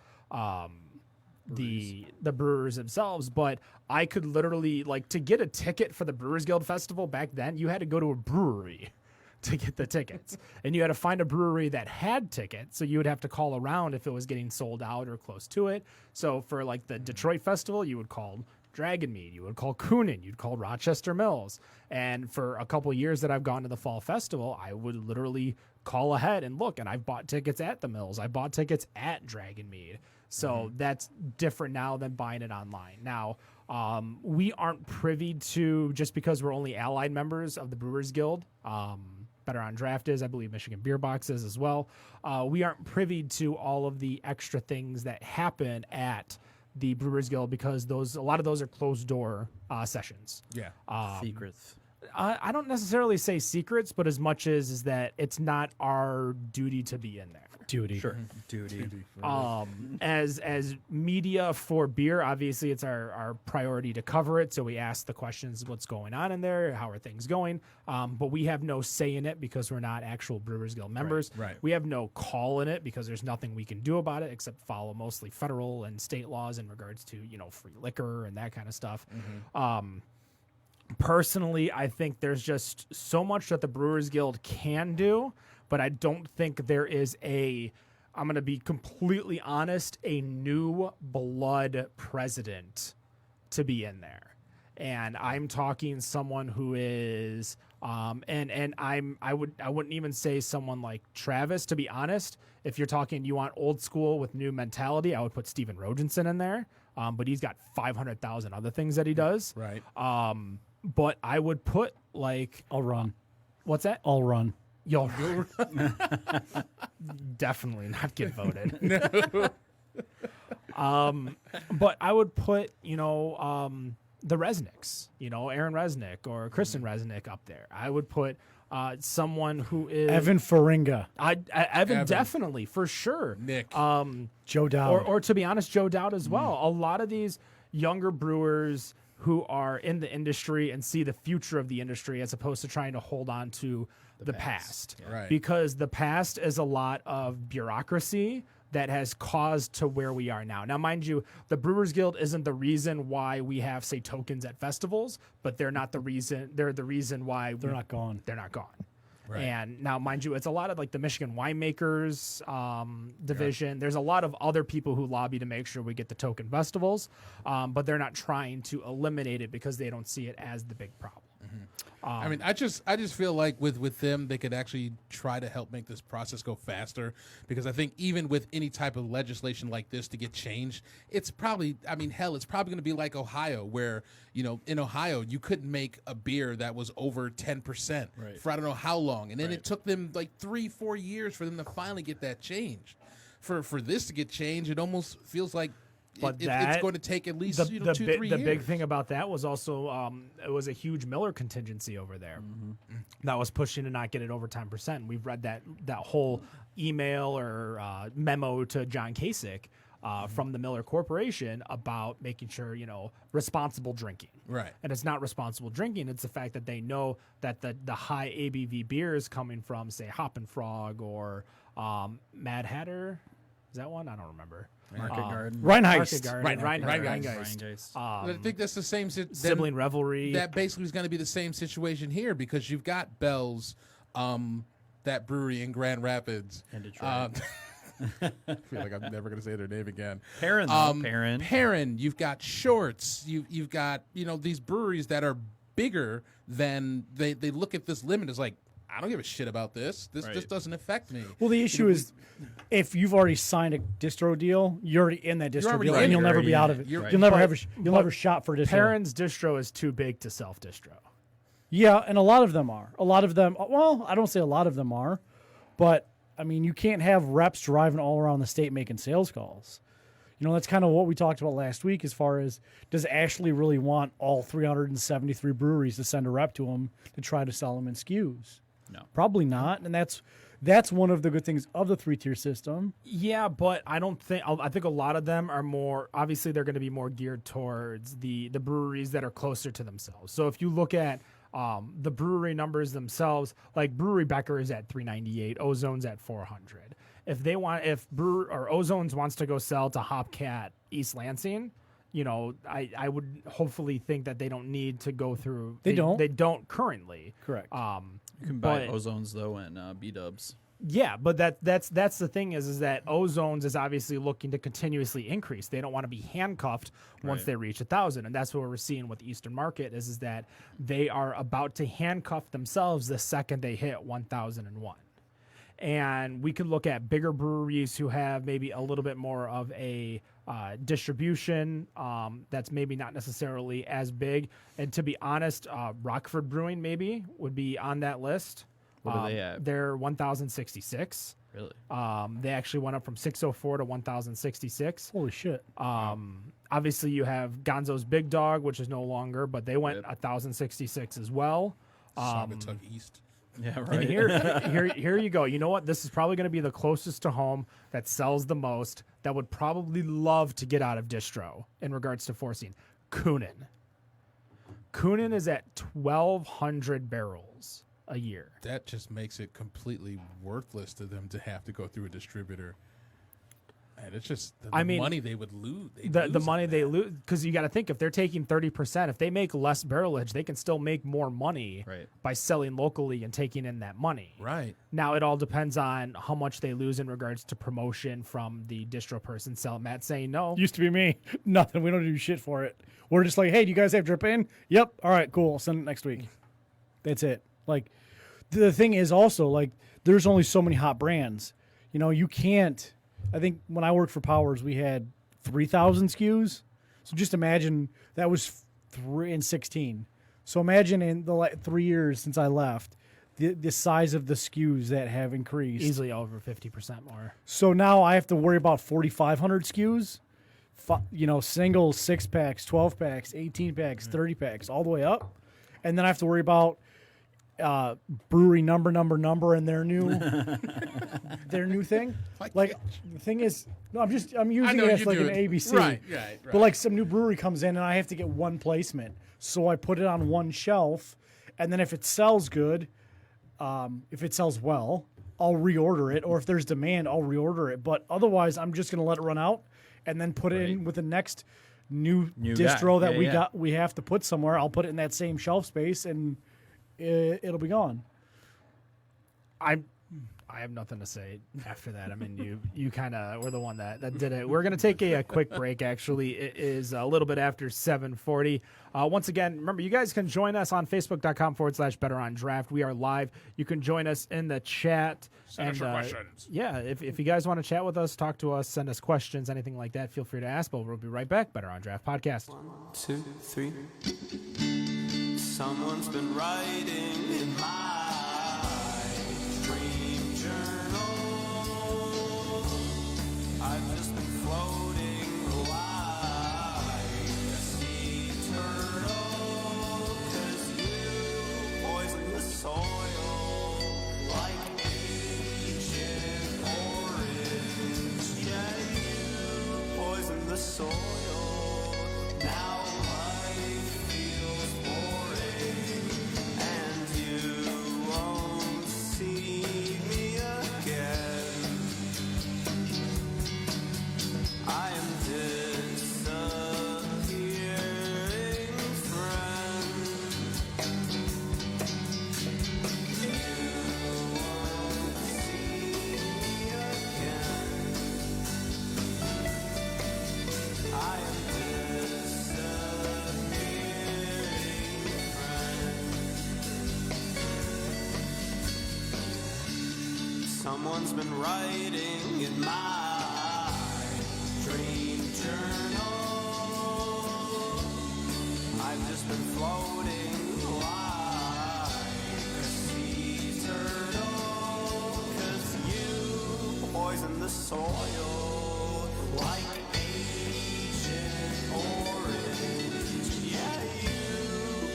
the brewers themselves. But I could literally, to get a ticket for the Brewers Guild Festival back then, you had to go to a brewery to get the tickets. And you had to find a brewery that had tickets. So you would have to call around if it was getting sold out or close to it. So for the Detroit Festival, you would call Dragon Mead, you would call Coonan, you'd call Rochester Mills. And for a couple of years that I've gone to the fall festival, I would literally call ahead and look, and I've bought tickets at the Mills. I bought tickets at Dragon Mead. So that's different now than buying it online. Now, we aren't privy to, just because we're only allied members of the Brewers Guild, Better on Draft is, I believe Michigan Beer Box is as well. We aren't privy to all of the extra things that happen at the Brewers Guild because a lot of those are closed door sessions. Yeah. Secrets. I don't necessarily say secrets, but as much as that it's not our duty to be in there. Duty. Sure. Duty. As media for beer, obviously it's our priority to cover it. So we ask the questions, what's going on in there? How are things going? But we have no say in it because we're not actual Brewers Guild members. Right. We have no call in it because there's nothing we can do about it except follow mostly federal and state laws in regards to, free liquor and that kind of stuff. Personally, I think there's just so much that the Brewers Guild can do, but I don't think there is I'm going to be completely honest, a new blood president to be in there. And I'm talking someone who is, I wouldn't even say someone like Travis, to be honest. If you're talking, you want old school with new mentality, I would put Steven Rogenson in there. But he's got 500,000 other things that he does. Right. But I would put I'll run. what's that? I'll run. You'll definitely not get voted. But I would put, the Resnicks, Aaron Resnick or Kristen Resnick up there. I would put someone who is Evan Faringa. Evan definitely, for sure. Nick. Joe Dowd. Or to be honest, Joe Dowd as well. A lot of these younger brewers who are in the industry and see the future of the industry as opposed to trying to hold on to the past. Right. Because the past is a lot of bureaucracy that has caused to where we are now. Now, mind you, the Brewers Guild isn't the reason why we have, say, tokens at festivals, but they're not the reason. They're the reason why They're not gone. They're not gone. Right. And now, mind you, it's a lot of the Michigan Winemakers division. There's a lot of other people who lobby to make sure we get the token festivals, but they're not trying to eliminate it because they don't see it as the big problem. I mean, I just feel like with them, they could actually try to help make this process go faster, because I think even with any type of legislation like this to get changed, it's probably, it's probably going to be like Ohio, where, in Ohio, you couldn't make a beer that was over 10% for I don't know how long. And then it took them 3-4 years for them to finally get that changed. For this to get changed, it almost feels like But it's going to take at least the 2-3 years. The big thing about that was also it was a huge Miller contingency over there that was pushing to not get it over 10%. We've read that whole email or memo to John Kasich from the Miller Corporation about making sure, responsible drinking. Right. And it's not responsible drinking. It's the fact that they know that the high ABV beers coming from, say, Hop and Frog or Mad Hatter. Is that one? I don't remember. Market Garden. Reinheist. Reinheist. I think that's the same Sibling Revelry. That basically is going to be the same situation here because you've got Bell's, that brewery in Grand Rapids. And Detroit. I feel like I'm never going to say their name again. Perrin, though. Perrin. You've got Shorts. You've got these breweries that are bigger than they look at this limit as like, I don't give a shit about this. This doesn't affect me. Well, the issue is, if you've already signed a distro deal, you're already in that distro deal, and you'll never be out of it. You're right. You'll never have you'll never shop for distro. Perrin's distro is too big to self-distro. Yeah, and a lot of them are. A lot of them. Well, I don't say a lot of them are, but I mean, you can't have reps driving all around the state making sales calls. That's kind of what we talked about last week as far as, does Ashley really want all 373 breweries to send a rep to them to try to sell them in SKUs? No. Probably not, and that's one of the good things of the 3-tier system. Yeah, but I think a lot of them are more, obviously they're going to be more geared towards the breweries that are closer to themselves. So if you look at the brewery numbers themselves, like Brewery Becker is at 398, Ozone's at 400. If Ozone's wants to go sell to Hopcat East Lansing, I would hopefully think that they don't need to go through. They don't currently. Correct. You can buy Ozones, though, and B-dubs. Yeah, but that's the thing is that Ozones is obviously looking to continuously increase. They don't want to be handcuffed once they reach 1,000, and that's what we're seeing with Eastern Market is that they are about to handcuff themselves the second they hit 1,001. And we could look at bigger breweries who have maybe a little bit more of a distribution that's maybe not necessarily as big. And to be honest, Rockford Brewing maybe would be on that list. What are they at? They're 1,066. Really? They actually went up from 604 to 1,066. Holy shit. Obviously, you have Gonzo's Big Dog, which is no longer, but they went 1,066 as well. Saugatuck East. Yeah, And right. here you go. You know what? This is probably going to be the closest to home that sells the most, that would probably love to get out of distro in regards to forcing. Kunin. Kunin is at 1,200 barrels a year. That just makes it completely worthless to them to have to go through a distributor. And it's just the money they would lose. The money they lose, because you got to think, if they're taking 30%, if they make less barrelage, they can still make more money by selling locally and taking in that money. Right. Now, it all depends on how much they lose in regards to promotion from the distro person. Matt saying no. Used to be me. Nothing. We don't do shit for it. We're just like, hey, do you guys have drip in? Yep. All right, cool. Send it next week. That's it. Like, the thing is also, like, there's only so many hot brands. You can't. I think when I worked for Powers, we had 3,000 SKUs. So just imagine that was 3 and 16. So imagine in the 3 years since I left, the size of the SKUs that have increased. Easily over 50% more. So now I have to worry about 4,500 SKUs, singles, 6-packs, 12-packs, 18-packs, 30-packs, all the way up. And then I have to worry about brewery number and their new thing. Like the thing is, no, I'm using it as like an ABC. Right. But like some new brewery comes in and I have to get one placement, so I put it on one shelf, and then if it sells good, if it sells well, I'll reorder it, or if there's demand, I'll reorder it. But otherwise, I'm just gonna let it run out and then put it in with the next new distro that we have to put somewhere. I'll put it in that same shelf space and it'll be gone. I have nothing to say after that. I mean, you kind of were the one that did it. We're going to take a quick break, actually. It is a little bit after 7:40. Once again, remember, you guys can join us on Facebook.com/BetterOnDraft. We are live. You can join us in the chat. Send us your questions. Yeah, if you guys want to chat with us, talk to us, send us questions, anything like that, feel free to ask. But we'll be right back. Better on Draft Podcast. 1, 2, 3. Someone's been writing in my dream journal. I've just been floating a while. Someone's been writing in my dream journal. I've just been floating like a sea turtle. 'Cause you poison the soil like Agent Orange. Yeah, you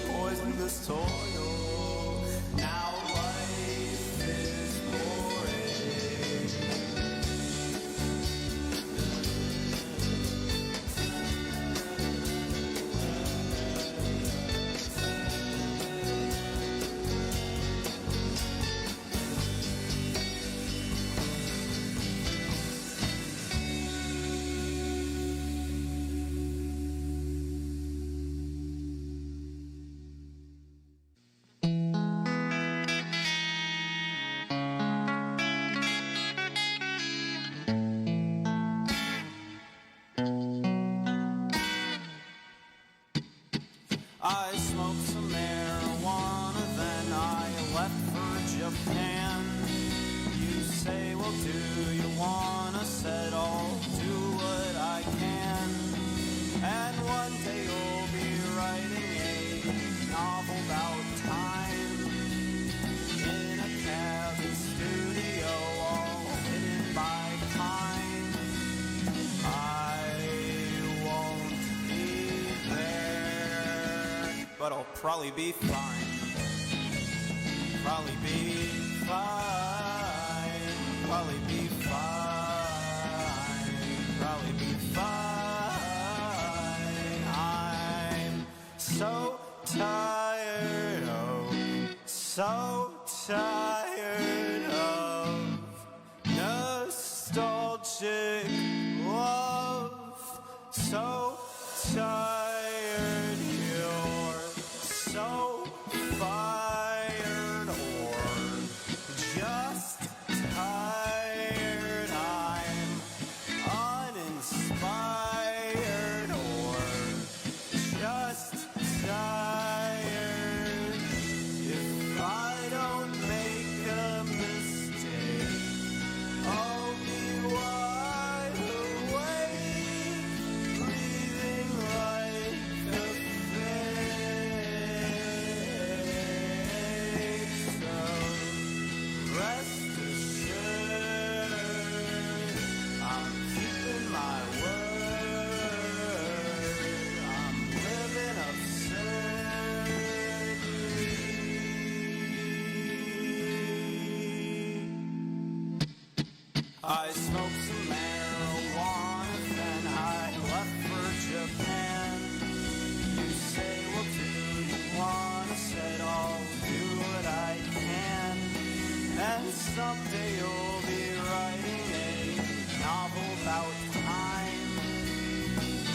poison the soil. Now life is boring. I smoked some marijuana, then I left for Japan. You say, well, do you wanna? Said, I'll do what I can. And one day you'll be writing a novel about time in a cabin studio, all hidden by time. I won't be there, but I'll probably be fine. Probably be fine. Probably be fine. Probably be fine. I'm so tired of, so tired of nostalgic love. So tired, you're so fired, or just tired. I'm uninspired, or just tired. If I don't make a mistake, I'll be wide awake, breathing like a fake. So rest assured, I'm keeping my word. I'm living absurdly. I smoked some marijuana, then I left for Japan. You say, well, do you wanna? Said, I'll do what I can. And someday you'll be writing a novel about time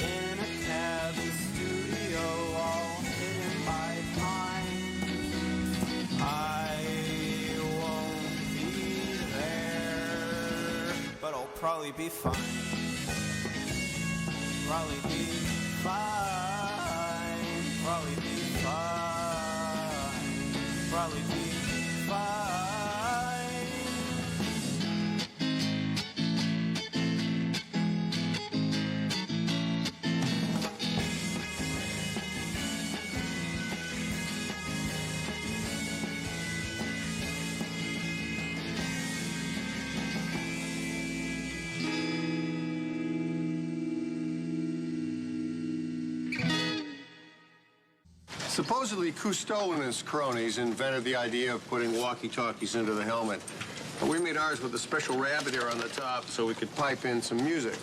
in a cabin studio, all hidden by pine. I won't be there, but I'll probably be fine. Probably be fine. Probably be fine. Probably be fine. Supposedly, Cousteau and his cronies invented the idea of putting walkie-talkies into the helmet. But we made ours with a special rabbit ear on the top so we could pipe in some music.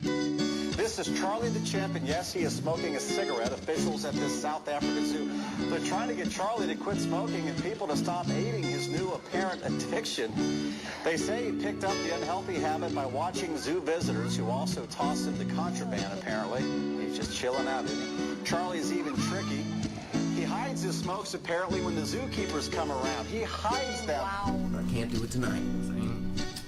This is Charlie the Chimp, and yes, he is smoking a cigarette. Officials at this South African zoo, they're trying to get Charlie to quit smoking and people to stop aiding his new apparent addiction. They say he picked up the unhealthy habit by watching zoo visitors who also toss him the contraband, apparently. He's just chilling out, isn't he? Charlie's even tricky. He hides his smokes, apparently, when the zookeepers come around. He hides them. I can't do it tonight.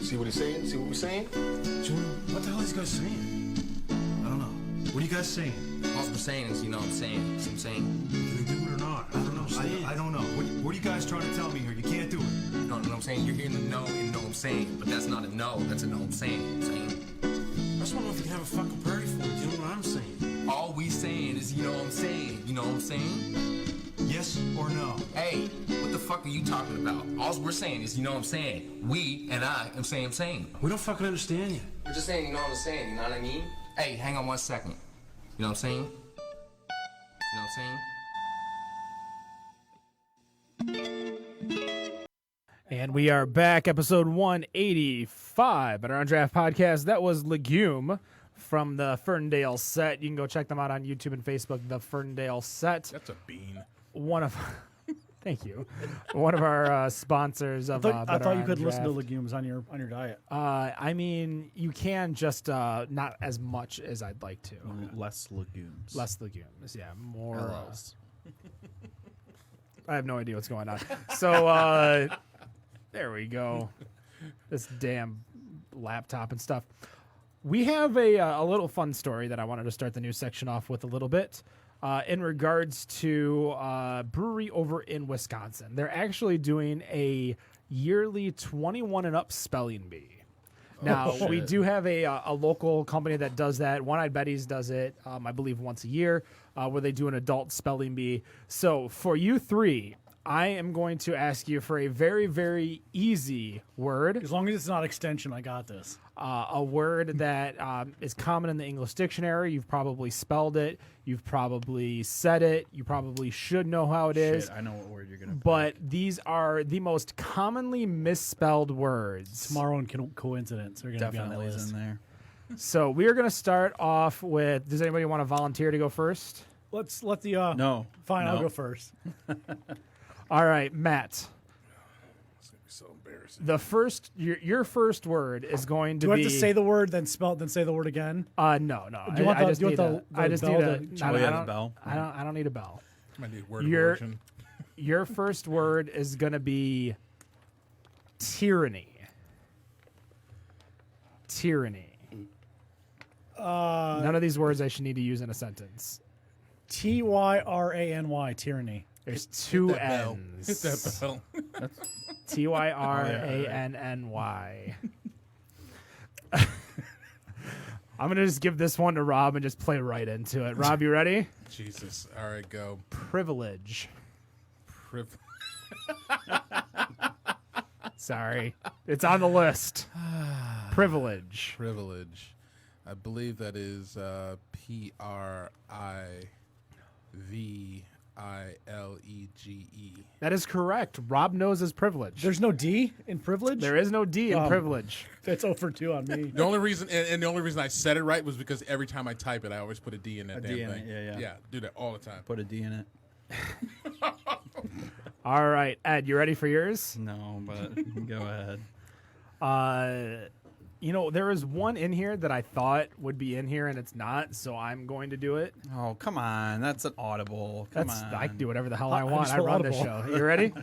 See what he's saying? See what we're saying? What the hell are these guys saying? I don't know. What are you guys saying? All I'm saying is, you know what I'm saying. See what I'm saying? Can they do it or not? I don't know. I don't know. What are you guys trying to tell me here? You can't do it. No, what I'm saying saying? You're hearing the no and know what I'm saying. But that's not a no, that's a know what I'm saying. I just want to know if you can have a fucking party for me. You know what I'm saying? All we saying is, you know what I'm saying. You know what I'm saying? Yes or no? Hey, what the fuck are you talking about? All we're saying is, you know what I'm saying. We and I am saying. We don't fucking understand you. We're just saying, you know what I'm saying. You know what I mean? Hey, hang on 1 second. You know what I'm saying? You know what I'm saying? And we are back, episode 185 at our Undraft podcast. That was Legume from the Ferndale set. You can go check them out on YouTube and Facebook, the Ferndale set. That's a bean. One of, thank you, one of our sponsors of. I thought you could Undraft. listen to legumes on your diet. I mean, you can, just not as much as I'd like to. Less legumes. Less legumes, yeah, more. Hellos. I have no idea what's going on. So there we go. This damn laptop and stuff. We have a little fun story that I wanted to start the news section off with a little bit in regards to brewery over in Wisconsin. They're actually doing a yearly 21 and up spelling bee. Now, we do have a local company that does that. One-Eyed Betty's does it, I believe, once a year, where they do an adult spelling bee. So for you three, I am going to ask you for a very, very easy word. As long as it's not extension, I got this. A word that is common in the English dictionary. You've probably spelled it. You've probably said it. You probably should know how it is. Shit, I know what word you're going to But these are the most commonly misspelled words. Tomorrow and coincidence are going to be on the Definitely list. is in there. So we are going to start off with, does anybody want to volunteer to go first? Let's let the No. Fine, I'll No. go first. All right, Matt. It's gonna be so embarrassing. The first, your first word is going to Do I be. have to say the word, then spell it, then say the word again? No. Do you want I the- just do you need want a. the I just bell need a. to- I Oh, yeah, don't- the bell. I don't need a bell. Might need word Your origin. your first word is going to be tyranny. Tyranny. None of these words I should need to use in a sentence. Tyrany, tyranny. There's two Hit that bell. N's. Hit that bell. Tyrannny. I'm gonna just give this one to Rob and just play right into it. Rob, you ready? Jesus. All right, go. Privilege. Priv- Sorry, it's on the list. Privilege. Privilege. I believe that is Privilege. That is correct. Rob knows his privilege. There's no D in privilege? There is no D in privilege. That's 0 for 2 on me. The only reason, and the only reason I said it right was because every time I type it, I always put a D in that damn D in thing. it, yeah. Yeah, do that all the time. Put a D in it. All right, Ed, you ready for yours? No, but go ahead. You know, there is one in here that I thought would be in here, and it's not, so I'm going to do it. Oh, come on. That's an audible. Come on. I can do whatever the hell I I'm want. I so run this show. audible. You ready?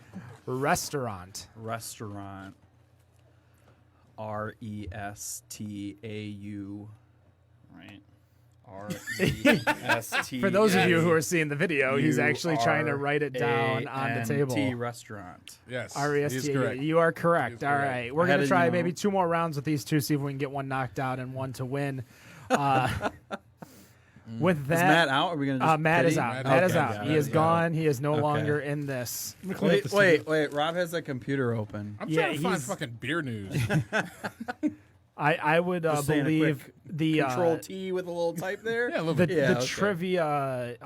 Restaurant. Restaurant. RESTAU. Right. REST. For those of you who are seeing the video, he's actually trying to write it down on the table. Restaurant. Yes. REST. he's correct. You are correct. All correct. right. We're I going had to to, try you know- maybe 2 more rounds with these two, see if we can get one knocked out and one to win. With that, Is Matt out? Or are we going to just Matt is pity? out. Matt Matt is is out. out. Yeah, He Matt is is gone. He is no Okay. longer in this. Wait. Rob has a computer open. I'm Yeah, trying to find he's- fucking beer news. I would Just saying a believe quick the Control T with a little type there. Yeah, a little the, bit. Yeah, the okay. trivia.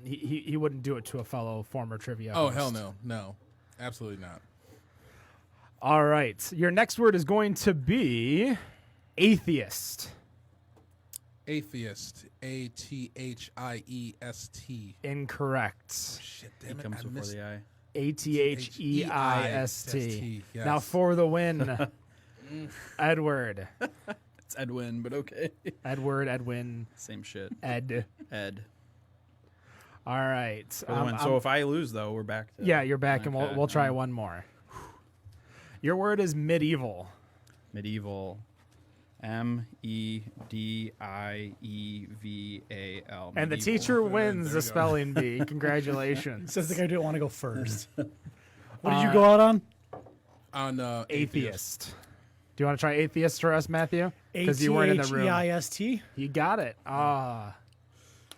He wouldn't do it to a fellow former trivia. Oh, host. hell no. No. Absolutely not. All right. Your next word is going to be atheist. Atheist. ATHIEST. Incorrect. Shit, He damn it. comes I before missed the I. ATHEIST. yes. Now for the win, Edward. It's Edwin, but okay. Edwin, Same shit. Ed. Ed. All right. For the win. So if I lose, though, we're back to. yeah, you're back, and Okay. we'll try one more. Your word is medieval. Medieval. MEDIEVAL. And the Medieval. teacher wins There the we go. spelling bee. Congratulations. Says the guy who didn't want to go first. What did you go out on? On Atheist. Do you want to try atheist for us, Matthew? Because you weren't in the room. ATHEIST. You got it. I'm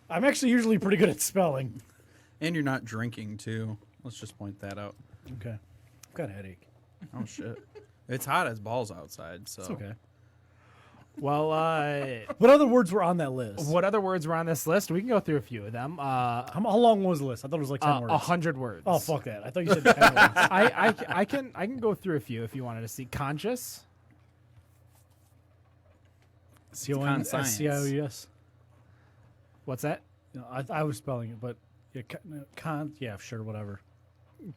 actually usually pretty good at spelling. And you're not drinking, too. Let's just point that out. Okay. I've got a headache. Oh, shit. It's hot as balls outside, so. It's okay. Well, What other words were on that list? what other words were on this list? We can go through a few of them. How long was the list? I thought it was like 10 words. 100 words. Oh, fuck that. I thought you said 10 words. I can go through a few if you wanted to see. Conscious. CONSCIOUS. What's that? No, I was spelling it, but yeah, sure, whatever.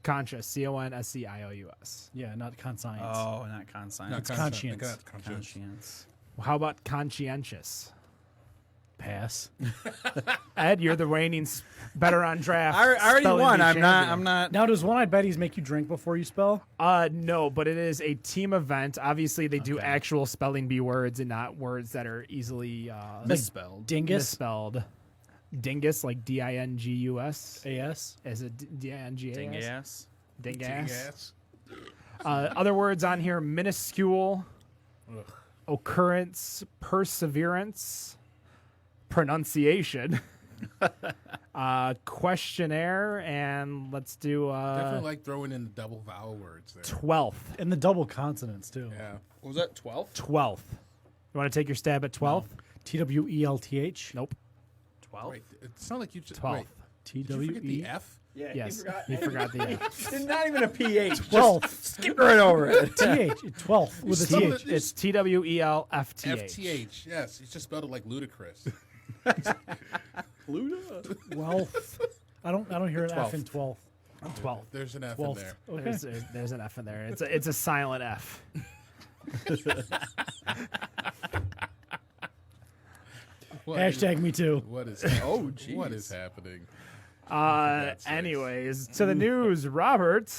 Conscious. CONSCIOUS. Yeah, not conscience. Oh, not conscience. It's conscience. Conscience. How about conscientious? Pass. Ed, you're the reigning better on draft. I already spelling won. bee I'm champion. not. Now, does One-Eyed Betty's make you drink before you spell? No, but it is a team event. Obviously, they do Okay. actual spelling bee words and not words that are easily Misspelled. Dingus? misspelled. Dingus, like DINGUS. AS? Is it DINGAS? Dingass. Dingas. Other words on here: minuscule, occurrence, perseverance, pronunciation, questionnaire, and let's do Definitely like throwing in the double vowel words there. 12th. And the double consonants, too. Yeah. What was that, 12? 12th. You want to take your stab at 12th? TWELTH? Nope. 12? Wait, it sounded like you just 12th. Wait, did you forget the F? Yeah, Yes, you forgot the F. It's not even a PH. 12th. Skip right over it. TH. 12th with a Someone- TH. It's TWELFTH. FTH. Yes, you just spelled it like ludicrous. Wealth. I don't hear an F 12th. in 12th. 12th. There's an F 12th. in there. Okay. There's an F in there. It's a silent F. What Hashtag me too. What is? Oh, jeez. What is happening? God's sakes. Anyways, to the news, Robert.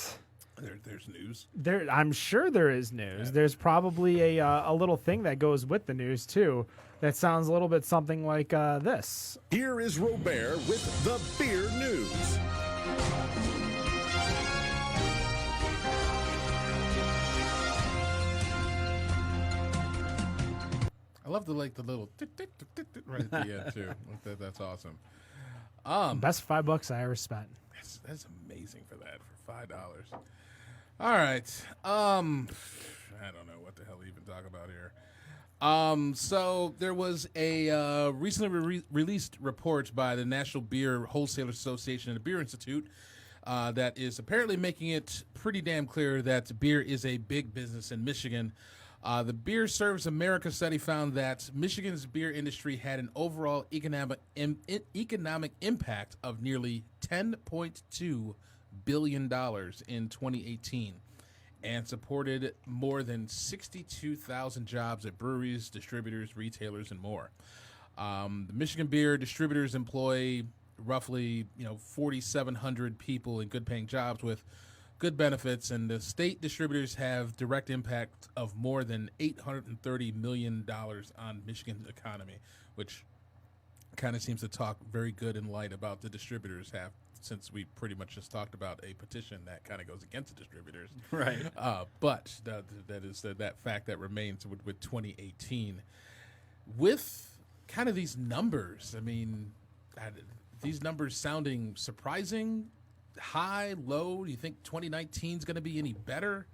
There's news. I'm sure there is news. There's probably a little thing that goes with the news too. That sounds a little bit something like this. Here is Robert with the Beer News. I love the little right at the end too. That's awesome. Best $5 I ever spent. That's amazing for that for $5. All right. I don't know what the hell to even talk about here. So there was a recently released report by the National Beer Wholesalers Association and the Beer Institute that is apparently making it pretty damn clear that beer is a big business in Michigan. The Beer Service America study found that Michigan's beer industry had an overall economic impact of nearly $10.2 billion in 2018 and supported more than 62,000 jobs at breweries, distributors, retailers, and more. The Michigan beer distributors employ roughly 4,700 people in good-paying jobs with good benefits, and the state distributors have direct impact of more than $830 million on Michigan's economy, which kind of seems to talk very good and light about the distributors have, since we pretty much just talked about a petition that kind of goes against the distributors. Right. But that is that fact that remains with 2018. With kind of these numbers, I mean, these numbers sounding surprising, high, low. Do you think 2019 is going to be any better?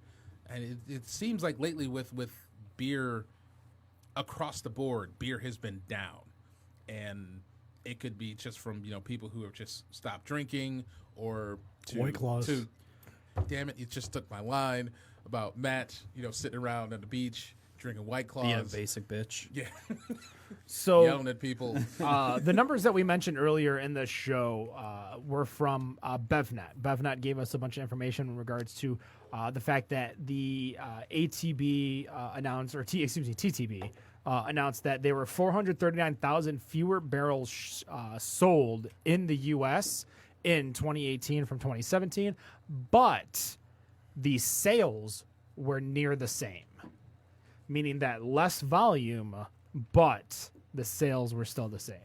And it seems like lately with beer across the board, beer has been down, and it could be just from people who have just stopped drinking, or White Claws. Damn it, you just took my line about Matt, sitting around on the beach drinking White Claws, Being a basic bitch. yeah, So yelling at people. the numbers that we mentioned earlier in the show were from BevNet. BevNet gave us a bunch of information in regards to the fact that the ATB announced, or TTB announced that there were 439,000 fewer barrels sold in the U.S. in 2018 from 2017, but the sales were near the same, meaning that less volume, but the sales were still the same.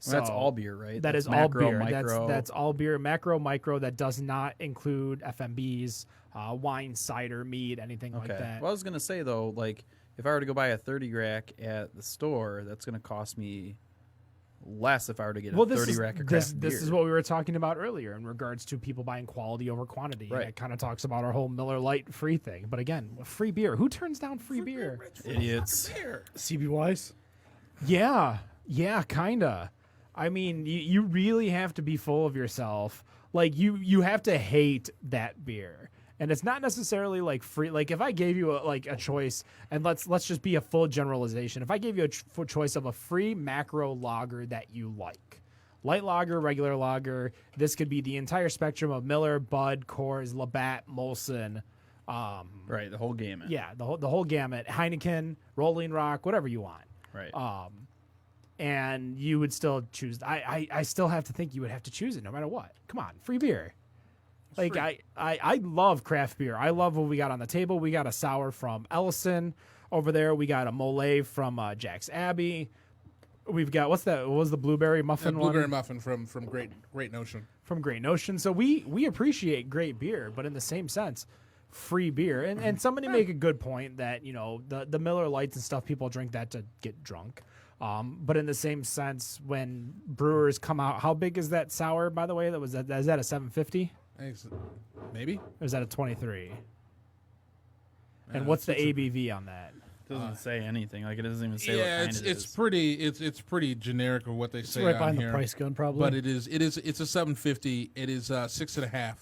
So That's all beer, right? That That's is macro, all beer. micro. That's all beer. Macro, micro. That does not include FMBs, wine, cider, mead, anything like that. Well, I was gonna say though, like if I were to go buy a 30 rack at the store, that's gonna cost me less if I were to get a 30 rack of craft beer. This is what we were talking about earlier in regards to people buying quality over quantity. Right. And it kind of talks about our whole Miller Lite free thing. But again, free beer. Who turns down free beer? Idiots. CB Yeah, kinda. I mean, you really have to be full of yourself. Like you have to hate that beer, and it's not necessarily like free. Like if I gave you a choice, and let's just be a full generalization. If I gave you a choice of a free macro lager that you like, light lager, regular lager, this could be the entire spectrum of Miller, Bud, Coors, Labatt, Molson. Right, the whole gamut. Yeah, the whole gamut. Heineken, Rolling Rock, whatever you want. Right. And you would still choose. I still have to think you would have to choose it no matter what. Come on, free beer. Like I love craft beer. I love what we got on the table. We got a sour from Ellison over there. We got a mole from Jack's Abbey. We've got what was the blueberry muffin? Blueberry one? muffin from Great Notion. From Great Notion. So we appreciate great beer, but in the same sense, free beer. And somebody make a good point that, you know, the Miller Lights and stuff, people drink that to get drunk. But in the same sense, when brewers come out, how big is that sour, by the way? Is that a 750? Maybe. Or is that a 23? And what's the ABV on that? Doesn't say anything. Like it doesn't even say Yeah, what kind it's pretty generic of what they say right on behind here. the price gun, probably. But it's a 750. It is 6.5.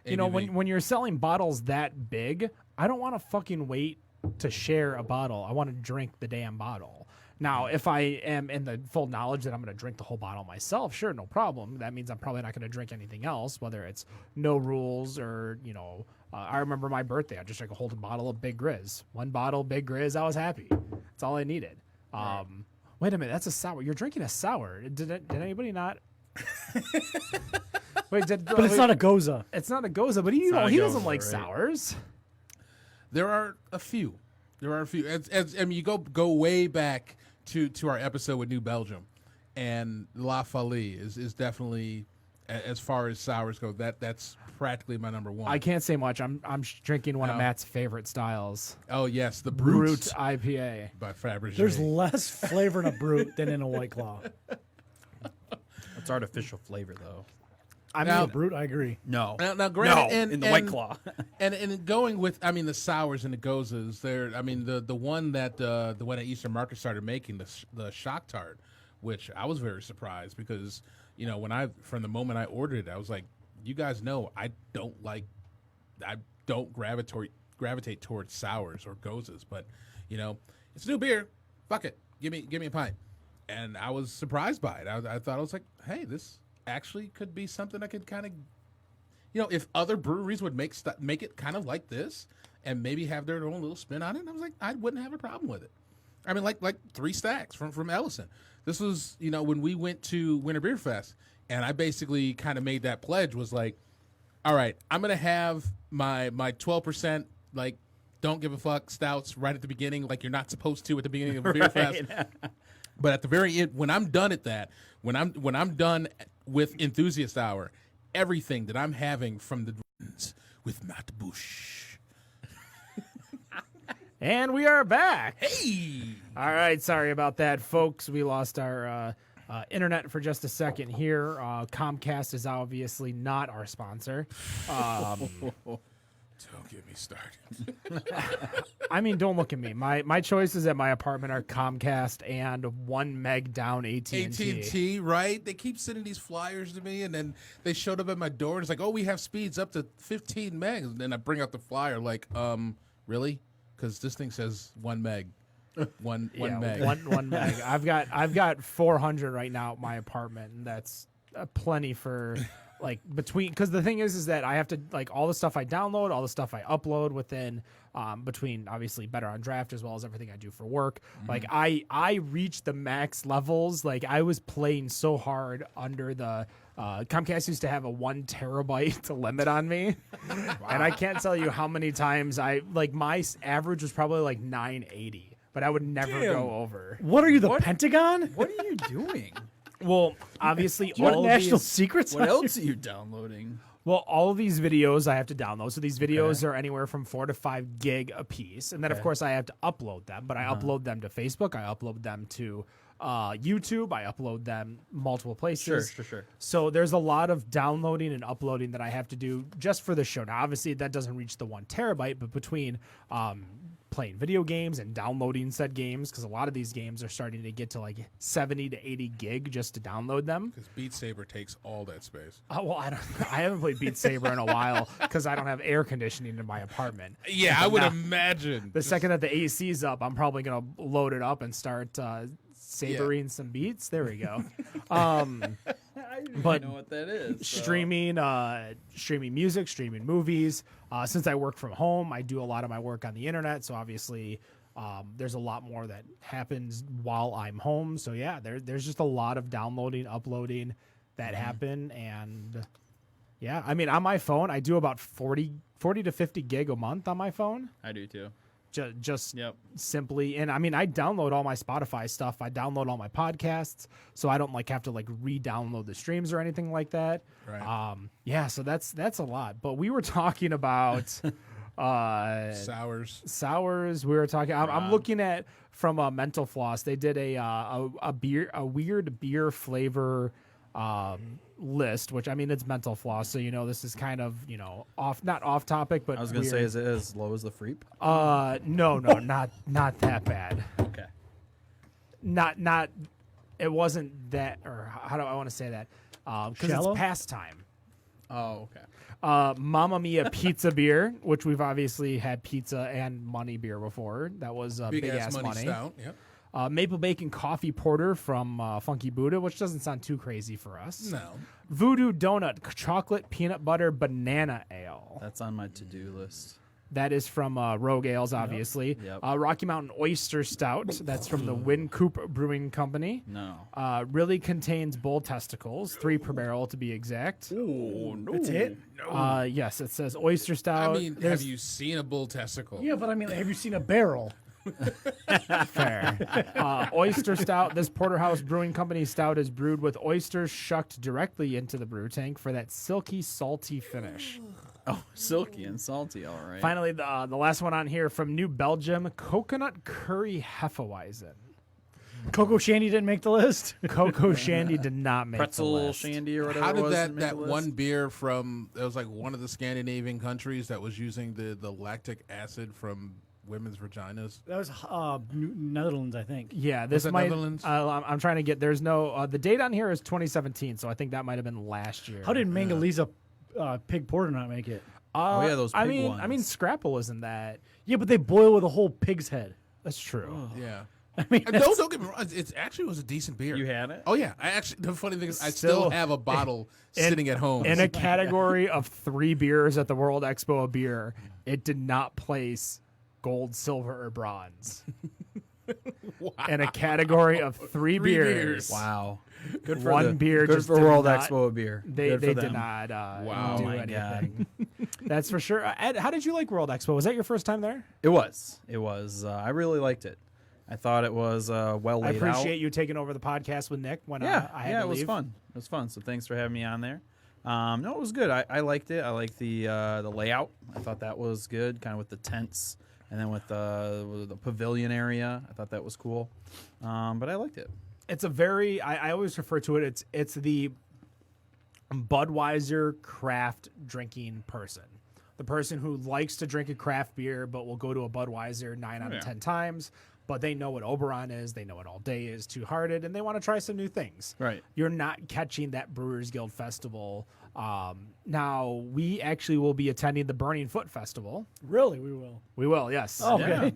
You know, ABV. when you're selling bottles that big, I don't want to fucking wait to share a bottle. I want to drink the damn bottle. Now, if I am in the full knowledge that I'm going to drink the whole bottle myself, sure, no problem. That means I'm probably not going to drink anything else, whether it's No Rules or, you know, I remember my birthday. I just drank a whole bottle of Big Grizz. One bottle, Big Grizz, I was happy. That's all I needed. Wait a minute, that's a sour. You're drinking a sour. Did anybody not? Wait, but it's not a Goza. It's not a Goza, but he doesn't like sours. There are a few. As I mean, you go way back to our episode with New Belgium, and La Folie is definitely, as far as sours go, that's practically my number one. I can't say much. I'm drinking one of Matt's favorite styles. Oh yes, the Brute IPA by Fabergé. There's less flavor in a Brute than in a White Claw. It's artificial flavor though. I mean, Brute, I agree. No. Now granted, in the White Claw. and going with, I mean, the sours and the Gozas, I mean, the one that the one at Eastern Market started making, the Shock Tart, which I was very surprised because, you know, from the moment I ordered it, I was like, you guys know I don't gravitate towards sours or Gozas, but, you know, it's a new beer. Fuck it, give me a pint. And I was surprised by it. I thought, I was like, hey, this actually could be something I could kind of, you know, if other breweries would make it kind of like this and maybe have their own little spin on it, I was like, I wouldn't have a problem with it. I mean, like 3 Stacks from Ellison. This was, you know, when we went to Winter Beer Fest, and I basically kind of made that pledge, was like, all right, I'm gonna have my 12% like don't give a fuck stouts right at the beginning, like you're not supposed to at the beginning of a beer fest. But at the very end, when I'm done at that, when I'm done with Enthusiast Hour, everything that I'm having from the with Matt Bush. And we are back. Hey! All right, sorry about that, folks. We lost our internet for just a second here. Comcast is obviously not our sponsor. Don't get me started. I mean, don't look at me. My choices at my apartment are Comcast and 1 meg down AT&T. AT&T, right? They keep sending these flyers to me, and then they showed up at my door, and it's like, oh, we have speeds up to 15 megs. And then I bring out the flyer, like, really? Because this thing says 1 meg. One meg. 1 meg. I've got 400 right now at my apartment, and that's plenty for like between. Because the thing is that I have to like all the stuff I download, all the stuff I upload within between obviously Better on Draft as well as everything I do for work. Mm-hmm. Like I reached the max levels. Like I was playing so hard under the. Comcast used to have a 1 terabyte limit on me, and I can't tell you how many times my average was probably like 980. But I would never go over. What are you, the Pentagon? What are you doing? Well, obviously, What all of national these, secrets? What else are you downloading? well, all of these videos I have to download. So these videos are anywhere from 4 to 5 gig a piece, and then of course I have to upload them. But I upload them to Facebook. I upload them to YouTube. I upload them multiple places. Sure. So there's a lot of downloading and uploading that I have to do just for the show. Now, obviously, that doesn't reach the 1 terabyte, but between playing video games and downloading said games, because a lot of these games are starting to get to like 70 to 80 gig just to download them. Because Beat Saber takes all that space. Well, I haven't played Beat Saber in a while because I don't have air conditioning in my apartment. Yeah, I would imagine. The second that the AC's up, I'm probably gonna load it up and start sabering some beats. There we go. But know what that is. so. streaming music, streaming movies. Since I work from home, I do a lot of my work on the internet. So obviously, there's a lot more that happens while I'm home. So yeah, there's just a lot of downloading, uploading that happen. And yeah, I mean, on my phone, I do about 40 to 50 gig a month on my phone. I do too. Just Yep. simply, and I mean, I download all my Spotify stuff. I download all my podcasts, so I don't have to re-download the streams or anything like that. Right. Yeah, so that's a lot. But we were talking about Sours. We were talking. I'm looking at from Mental Floss. They did a weird beer flavor list, which I mean it's Mental Floss, so this is kind of not off topic, but I was gonna say, is it as low as the Freep? No, not that bad. Okay. Not it wasn't that, or how do I want to say that? Because it's pastime. Oh, okay. Mamma Mia pizza beer, which we've obviously had pizza and money beer before. That was big ass money. Stout. Yep. Maple bacon coffee porter from Funky Buddha, which doesn't sound too crazy for us. No. Voodoo donut chocolate peanut butter banana ale. That's on my to-do list. That is from Rogue Ales, obviously. Yep. Rocky Mountain Oyster Stout. That's from the Wincoop Brewing Company. No. Really contains bull testicles, 3 per barrel to be exact. Oh, no. That's it? Yes, it says Oyster Stout. I mean, have you seen a bull testicle? Yeah, but I mean, have you seen a barrel? Fair. Oyster Stout. This Porterhouse Brewing Company stout is brewed with oysters shucked directly into the brew tank for that silky, salty finish. Oh, silky and salty, all right. Finally, the last one on here from New Belgium, coconut curry Hefeweizen. Coco Shandy didn't make the list. Coco Shandy did not make Pretzel the list. shandy or whatever. How it did was that didn't make the list? one beer from that was like one of the Scandinavian countries that was using the lactic acid from women's vaginas? That was Netherlands, I think. Yeah, this Was that might. Netherlands? I'm trying to get. There's no. The date on here is 2017, so I think that might have been last year. How did Mangaliza pig porter not make it? Oh, yeah, those I pig mean, ones. Scrapple isn't that. Yeah, but they boil with a whole pig's head. That's true. Yeah. I mean, Don't get me wrong. It actually was a decent beer. You had it? Oh yeah. The funny thing is, I still have a bottle sitting at home. In a category of 3 beers at the World Expo of Beer, it did not place gold, silver, or bronze. Wow. In a category of 3 beers. Wow. Good for One beer Good just for did World not- Expo of Beer. They Good for did them. not Wow. do Oh my anything. That's for sure. Ed, how did you like World Expo? Was that your first time there? It was. I really liked it. I thought it was well I laid appreciate out. you taking over the podcast with Nick when Yeah, I had to it was leave. fun. It was fun. So thanks for having me on there. No, it was good. I liked it. I liked the layout. I thought that was good, kind of with the tents and then with the pavilion area. I thought that was cool. But I liked it. It's a very I always refer to it. It's the Budweiser craft drinking person. The person who likes to drink a craft beer but will go to a Budweiser 9 out of 10 times. But they know what Oberon is, they know what All Day is, Two Hearted, and they want to try some new things. Right. You're not catching that Brewers Guild Festival. Now, we actually will be attending the Burning Foot Festival. Really, we will. We will, yes. Oh, okay.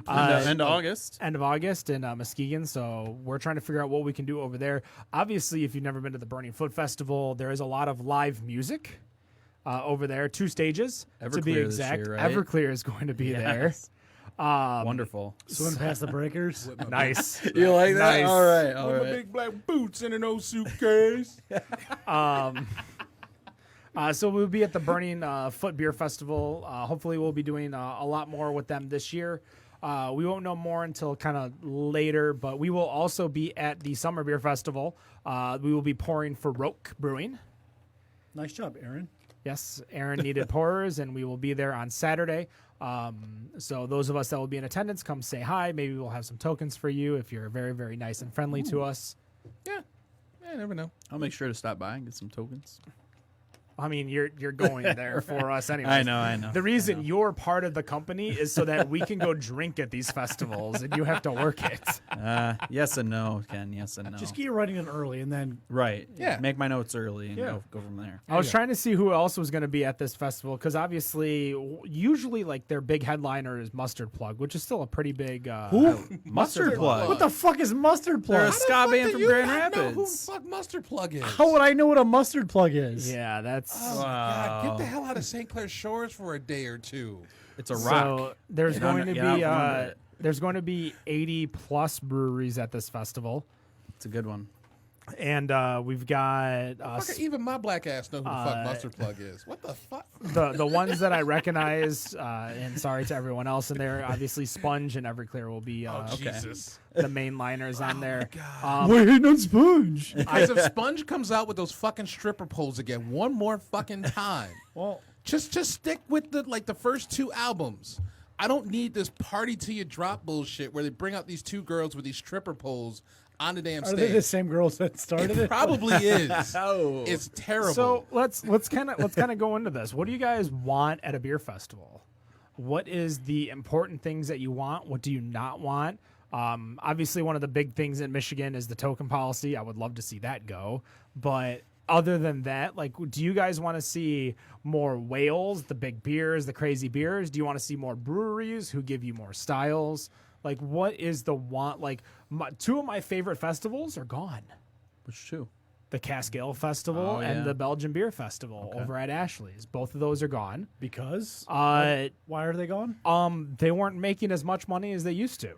End of August. End of August in Muskegon, so we're trying to figure out what we can do over there. Obviously, if you've never been to the Burning Foot Festival, there is a lot of live music over there, 2 stages to be Everclear this exact. year, right? Everclear is going to be there. Yes. Wonderful. Swim past the breakers. Nice. You like that? Nice. All right. All With my right. big black boots and an old suitcase. So we'll be at the Burning Foot Beer Festival. Hopefully, we'll be doing a lot more with them this year. We won't know more until kind of later, but we will also be at the Summer Beer Festival. We will be pouring for Roke Brewing. Nice job, Aaron. Yes, Aaron needed pourers, and we will be there on Saturday. So those of us that will be in attendance, come say hi. Maybe we'll have some tokens for you if you're very, very nice and friendly to us. Yeah, I never know. I'll make sure to stop by and get some tokens. I mean, you're going there for us anyway. I know. The reason you're part of the company is so that we can go drink at these festivals, and you have to work it. Yes and no, Ken. Yes and no. Just get your writing in early, and then right. Yeah. Make my notes early and Yeah. go from there. I was trying to see who else was going to be at this festival because obviously, usually like their big headliner is Mustard Plug, which is still a pretty big. Mustard Plug. what the fuck is Mustard They're a Plug? ska band from Grand Know who the Rapids. fuck Mustard Plug is? How would I know what a mustard plug is? Yeah, that's. Oh, God, get the hell out of St. Clair Shores for a day or two. It's a rock. So there's Get going on- to get out be from under it. there's going to be 80 plus breweries at this festival, It's a good one. and we've got Fucker, even my black ass know who the fuck Mustard Plug is. What the fuck? the ones that I recognize, and sorry to everyone else in there. Obviously, Sponge and Everclear will be Jesus. the main liners on there. We're hitting on Sponge. Because if Sponge comes out with those fucking stripper poles again one more fucking time, Well, just stick with the first two albums. I don't need this party till you drop bullshit where they bring out these two girls with these stripper poles on the damn are they the stage. same girls that started It it? probably is. It's terrible. So let's kind of go into this. What do you guys want at a beer festival? What is the important things that you want? What do you not want? Obviously, one of the big things in Michigan is the token policy. I would love to see that go. But other than that, like, do you guys want to see more whales, the big beers, the crazy beers? Do you want to see more breweries who give you more styles? Like, what is the want? Like, two of my favorite festivals are gone. Which two? The Cask Ale Festival Oh, and yeah. the Belgian Beer Festival over at Ashley's. Both of those are gone. Because? Uh, Why are they gone? they weren't making as much money as they used to.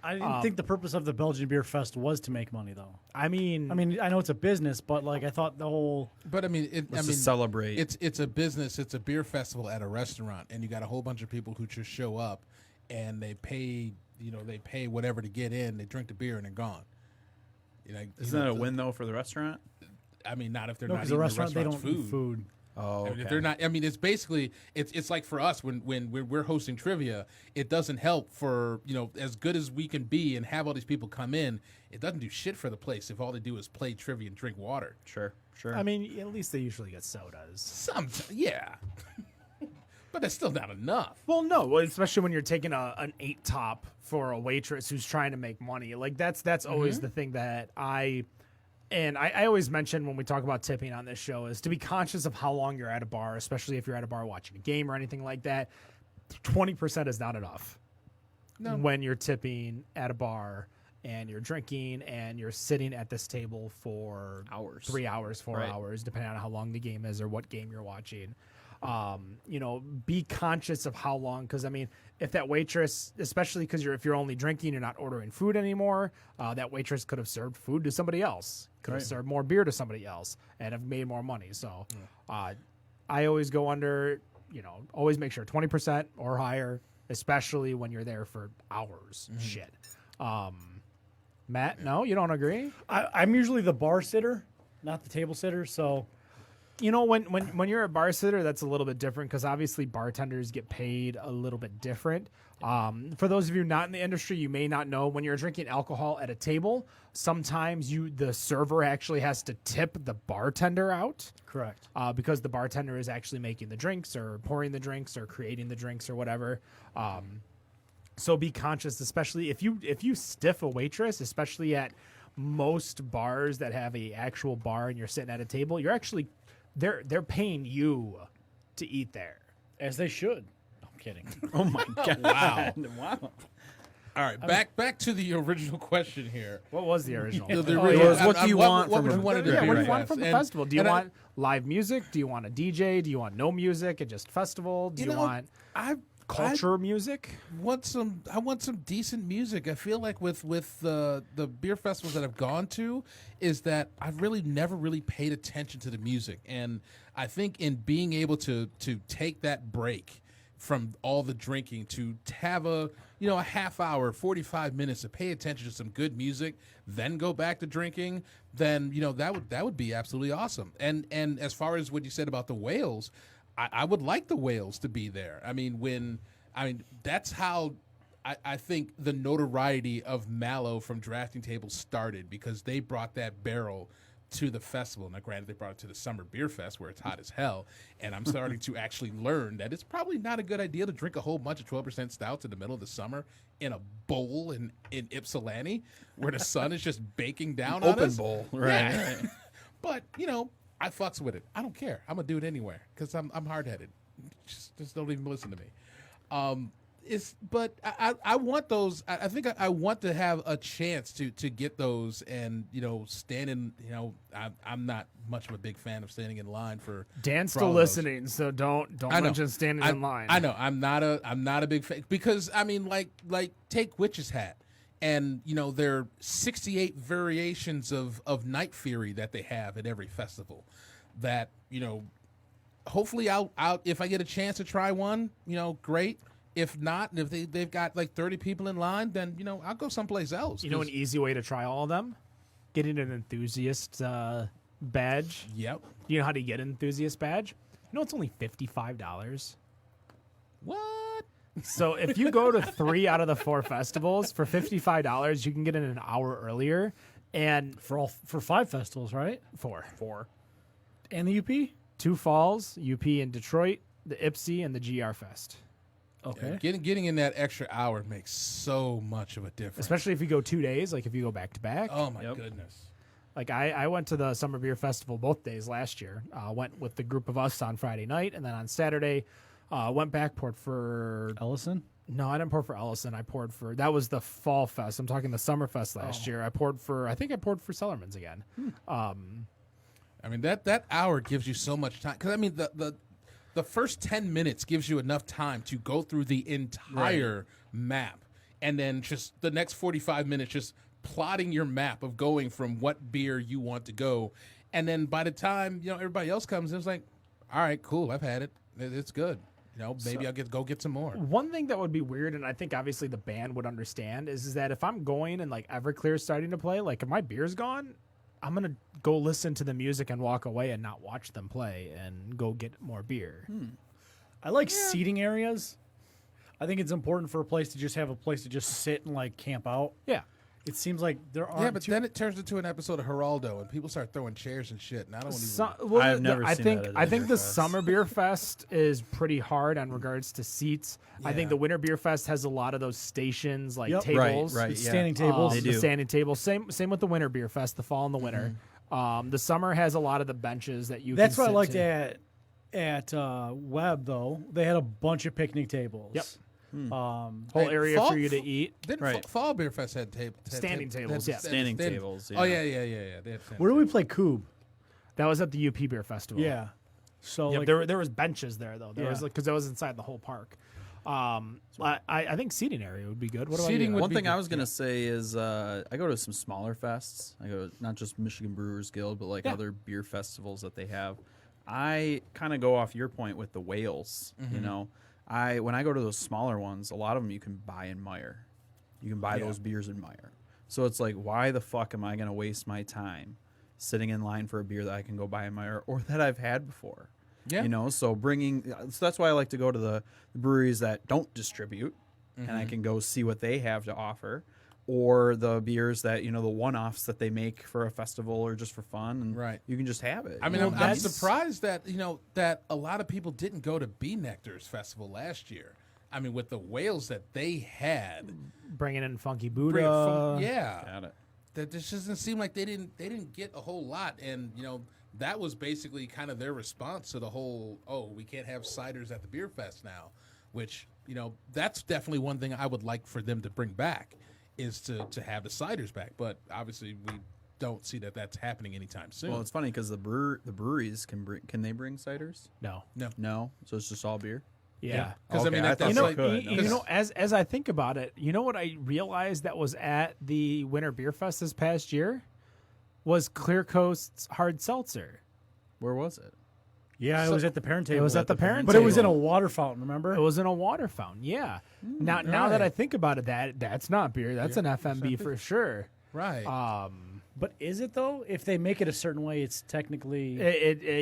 I didn't think the purpose of the Belgian Beer Fest was to make money, though. I mean, I know it's a business, but like I thought the whole But I mean, To celebrate. It's a business. It's a beer festival at a restaurant, and you got a whole bunch of people who just show up, and they pay. They pay whatever to get in. They drink the beer and they're gone. Isn't that a win though for the restaurant? I mean, not if they're no, not because eating the restaurant they restaurant's don't eat food. Oh, I mean, if they're not, I mean, it's basically it's like for us when we're hosting trivia, it doesn't help for as good as we can be and have all these people come in. It doesn't do shit for the place if all they do is play trivia and drink water. Sure. I mean, at least they usually get sodas. Yeah, but that's still not enough. Well, no, especially when you're taking an 8 top for a waitress who's trying to make money. Like that's always the thing that I always mention when we talk about tipping on this show is to be conscious of how long you're at a bar, especially if you're at a bar watching a game or anything like that. 20% is not enough when you're tipping at a bar and you're drinking and you're sitting at this table for Hours. 3 hours, 4 Right. hours, depending on how long the game is or what game you're watching. Be conscious of how long, because I mean, if that waitress, especially because if you're only drinking, you're not ordering food anymore. That waitress could have served food to somebody else, could have served more beer to somebody else, and have made more money. So, I always go under, always make sure 20% or higher, especially when you're there for hours. Shit. Matt, no, you don't agree? I'm usually the bar sitter, not the table sitter. So When you're a bar sitter, that's a little bit different because obviously bartenders get paid a little bit different. For those of you not in the industry, you may not know when you're drinking alcohol at a table, sometimes the server actually has to tip the bartender out. correct. Because the bartender is actually making the drinks or pouring the drinks or creating the drinks or whatever. So be conscious, especially if you stiff a waitress, especially at most bars that have a actual bar and you're sitting at a table, you're actually they're paying you to eat there. As they should. No, I'm kidding. Oh my god! Wow! All right, back to the original question here. What was the original? The It original- was, what do you want what from would a you want it to beer be? Yeah, what do you Right. want from the And- festival? Do you and I- want live music? Do you want a DJ? Do you want no music and just festival? Do you, want culture music? I want some decent music. I feel like with the beer festivals that I've gone to is that I've really never really paid attention to the music, and I think in being able to take that break from all the drinking to have a half hour, 45 minutes to pay attention to some good music, then go back to drinking, then that would be absolutely awesome. And as far as what you said about the whales, I would like the whales to be there. I mean that's how I think the notoriety of Mallow from Drafting Table started, because they brought that barrel to the festival. Now, granted, they brought it to the Summer Beer Fest where it's hot as hell, and I'm starting to actually learn that it's probably not a good idea to drink a whole bunch of 12% stouts in the middle of the summer in a bowl in Ypsilanti where the sun is just baking down on Open us. bowl, right? Yeah. But I fucks with it. I don't care. I'm gonna do it anywhere because I'm hard headed. Just don't even listen to me. But I want those. I think I want to have a chance to get those, and stand in. I'm not much of a big fan of standing in line for. Dan's for still all of those. listening, so don't I know. mention standing in line. I know. I'm not a big fan, because like take Witch's Hat, and there are 68 variations of Night Fury that they have at every festival. That hopefully I'll if I get a chance to try one, great. If not, if they've got like 30 people in line, then I'll go someplace else. An easy way to try all of them? Getting an enthusiast badge. Yep. You know how to get an enthusiast badge? It's only $55. What? So if you go to 3 out of the 4 festivals for $55, you can get in an hour earlier. And for 5 festivals, right? 4. And the UP? 2 falls, UP in Detroit, the IPSY, and the GR Fest. Okay. Yeah, getting in that extra hour makes so much of a difference. Especially if you go 2 days, like if you go back to back. Oh my goodness. Like I went to the Summer Beer Festival both days last year. Went with the group of us on Friday night, and then on Saturday, went back, poured for Ellison? No, I didn't pour for Ellison. I poured for, that was the Fall Fest. I'm talking the Summer Fest last year. I poured for Sellerman's again. That hour gives you so much time, because the first 10 minutes gives you enough time to go through the entire map, and then just the next 45 minutes just plotting your map of going from what beer you want to go. And then by the time everybody else comes, it's like, all right, cool, I've had it. It's good. Maybe I'll go get some more. One thing that would be weird, and I think obviously the band would understand, is that if I'm going and like Everclear's starting to play, like if my beer's gone, I'm going to go listen to the music and walk away and not watch them play and go get more beer. I like seating areas. I think it's important for a place to just have a place to just sit and like camp out. Yeah. It seems like there aren't. Yeah, but then it turns into an episode of Geraldo, and people start throwing chairs and shit. And I don't even. I've never seen that at I think Beer the Fest. Summer Beer Fest is pretty hard on regards to seats. I think the Winter Beer Fest has a lot of those stations, like tables, Right, It's yeah. standing tables. They the do. standing tables. Same with the Winter Beer Fest, the fall and the winter. The summer has a lot of the benches that you. That's can what I sit liked to. at Webb though. They had a bunch of picnic tables. Yep. Whole Hey, area fall- for you to eat. Didn't Right. Fall Beer Fest had Standing tables, yeah. Standing tables, Oh yeah. yeah. They had Where do we play Coob? That was at the UP Beer Festival. Yeah. So Yep, like there was benches there though. There was Yeah. because that was inside the whole park. I think seating area would be good. What about Seating you? would One be thing I good, was gonna say is I go to some smaller fests. I go to not just Michigan Brewers Guild, but like other beer festivals that they have. I kind of go off your point with the whales. You know, when I go to those smaller ones, a lot of them you can buy in Meyer. You can buy those beers in Meyer. So it's like, why the fuck am I gonna waste my time sitting in line for a beer that I can go buy in Meyer or that I've had before? Yeah. You know, so that's why I like to go to the breweries that don't distribute, and I can go see what they have to offer, or the beers that the one-offs that they make for a festival or just for fun, and Right. you can just have it. I mean, You know, I'm surprised that that a lot of people didn't go to Bee Nectar's festival last year. I mean, with the whales that they had, Bringing in Funky bring Buddha. it from- yeah, got it. that this doesn't seem like they didn't get a whole lot, and that was basically kind of their response to the whole, oh, we can't have ciders at the beer fest now, which that's definitely one thing I would like for them to bring back, is to have the ciders back, but obviously we don't see that that's happening anytime soon. Well, it's funny because the breweries can they bring ciders? No. No, so it's just all beer. Yeah. because Okay, I that's thought You know, they could. you know, as I think about it, you know what I realized that was at the Winter Beer Fest this past year was Clear Coast's hard seltzer. Where was it? Yeah, it was at the parent table. It was at the parent But table. it was in a water fountain, remember? It was in a water fountain. Yeah. Now that I think about it, that's not beer. That's an FMB for sure. Right. But is it though? If they make it a certain way, it's technically.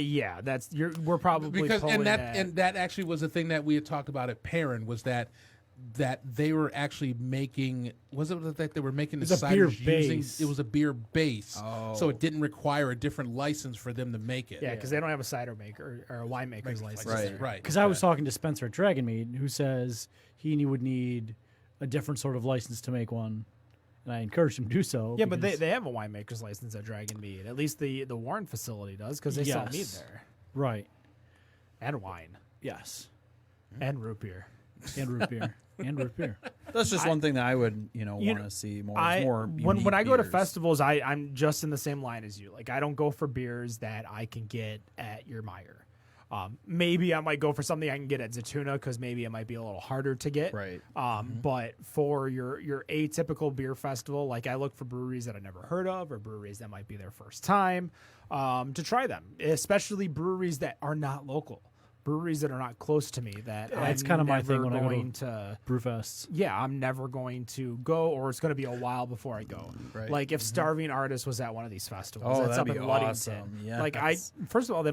Yeah. We're probably because pulling and that actually was the thing that we had talked about at Perrin was that they were actually making that they were making the It was a beer ciders using base. it was a beer base, so it didn't require a different license for them to make it. Yeah, because they don't have a cider maker or a winemaker's license. Right. Because I was talking to Spencer at Dragonmead, who says he would need a different sort of license to make one, and I encouraged him to do so. Yeah, but because- they have a winemaker's license at Dragon Mead. At least the Warren facility does, because they sell mead Yes. there right. and wine Yes, and root beer. and root beer and root beer. That's just one thing that I would, You want know, to see more. when unique I go to beers. festivals, I'm just in the same line as you. Like, I don't go for beers that I can get at your Meyer. Maybe I might go for something I can get at Zatuna because maybe it might be a little harder to get. Right. But for your atypical beer festival, like, I look for breweries that I've never heard of or breweries that might be their first time to try them, especially breweries that are not local. Breweries that are not close to me that That's I'm kind of my never thing when I go going to Brewfests. yeah, I'm never going to go, or it's going to be a while before I go. Right. Like if Starving Artist was at one of these festivals, Oh, that's that'd up in be Ludington. awesome. Like Yes. first of all,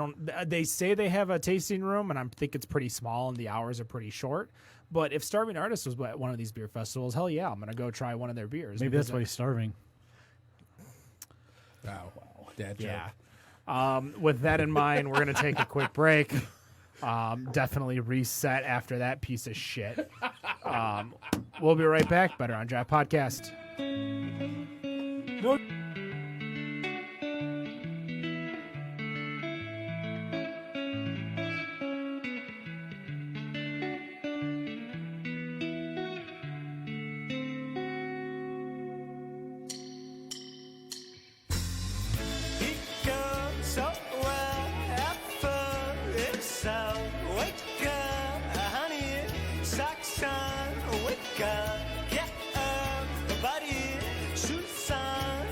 they say they have a tasting room, and I think it's pretty small, and the hours are pretty short. But if Starving Artist was at one of these beer festivals, hell yeah, I'm going to go try one of their beers. Maybe because that's why he's starving. Wow. Dad joke. yeah. With that in mind, we're going to take a quick break. Definitely reset after that piece of shit. We'll be right back. Better on Draft Podcast. He goes so well after himself. Wake up, honey, socks on, wake up, get up, buddy, shoes on,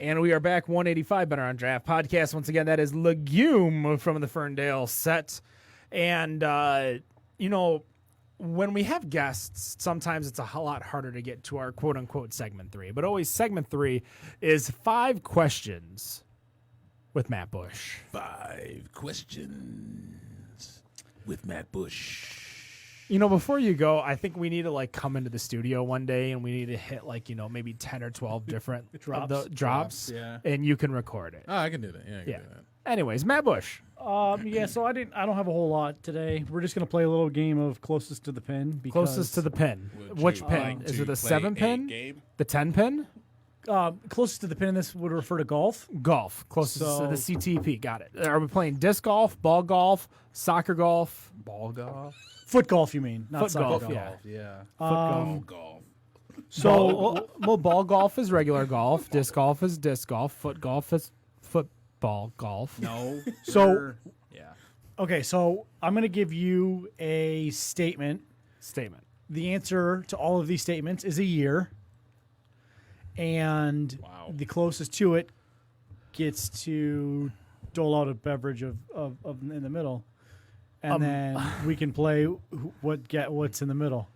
And we are back, 185 Better on Draft podcast. Once again, that is Legume from the Ferndale set. And, when we have guests, sometimes it's a lot harder to get to our quote-unquote segment 3. But always segment 3 is 5 questions with Matt Bush. 5 questions with Matt Bush. Before you go, I think we need to come into the studio one day and we need to hit maybe 10 or 12 different drops. Yeah. And you can record it. Oh, I can do that. Yeah, I can do that. Anyways, Matt Bush. So I don't have a whole lot today. We're just gonna play a little game of closest to the pin. Because, Closest to the pin. Would Which you pin? like Is to it the play 7 a pin? game? The 10 pin? Closest to the pin. This would refer to golf. Golf. Closest So- to the CTP. Got it. Are we playing disc golf, ball golf, soccer golf? Ball golf. Foot golf, you mean? Not Foot soccer golf, yeah. Yeah. Foot golf. Golf. So Ball golf is regular golf. Disc golf is disc golf. Foot golf is football golf. No. So- sir. Yeah. okay, so I'm gonna give you a statement. Statement. The answer to all of these statements is a year, and the closest to it gets to dole out a beverage of in the middle, and then we can play what's in the middle.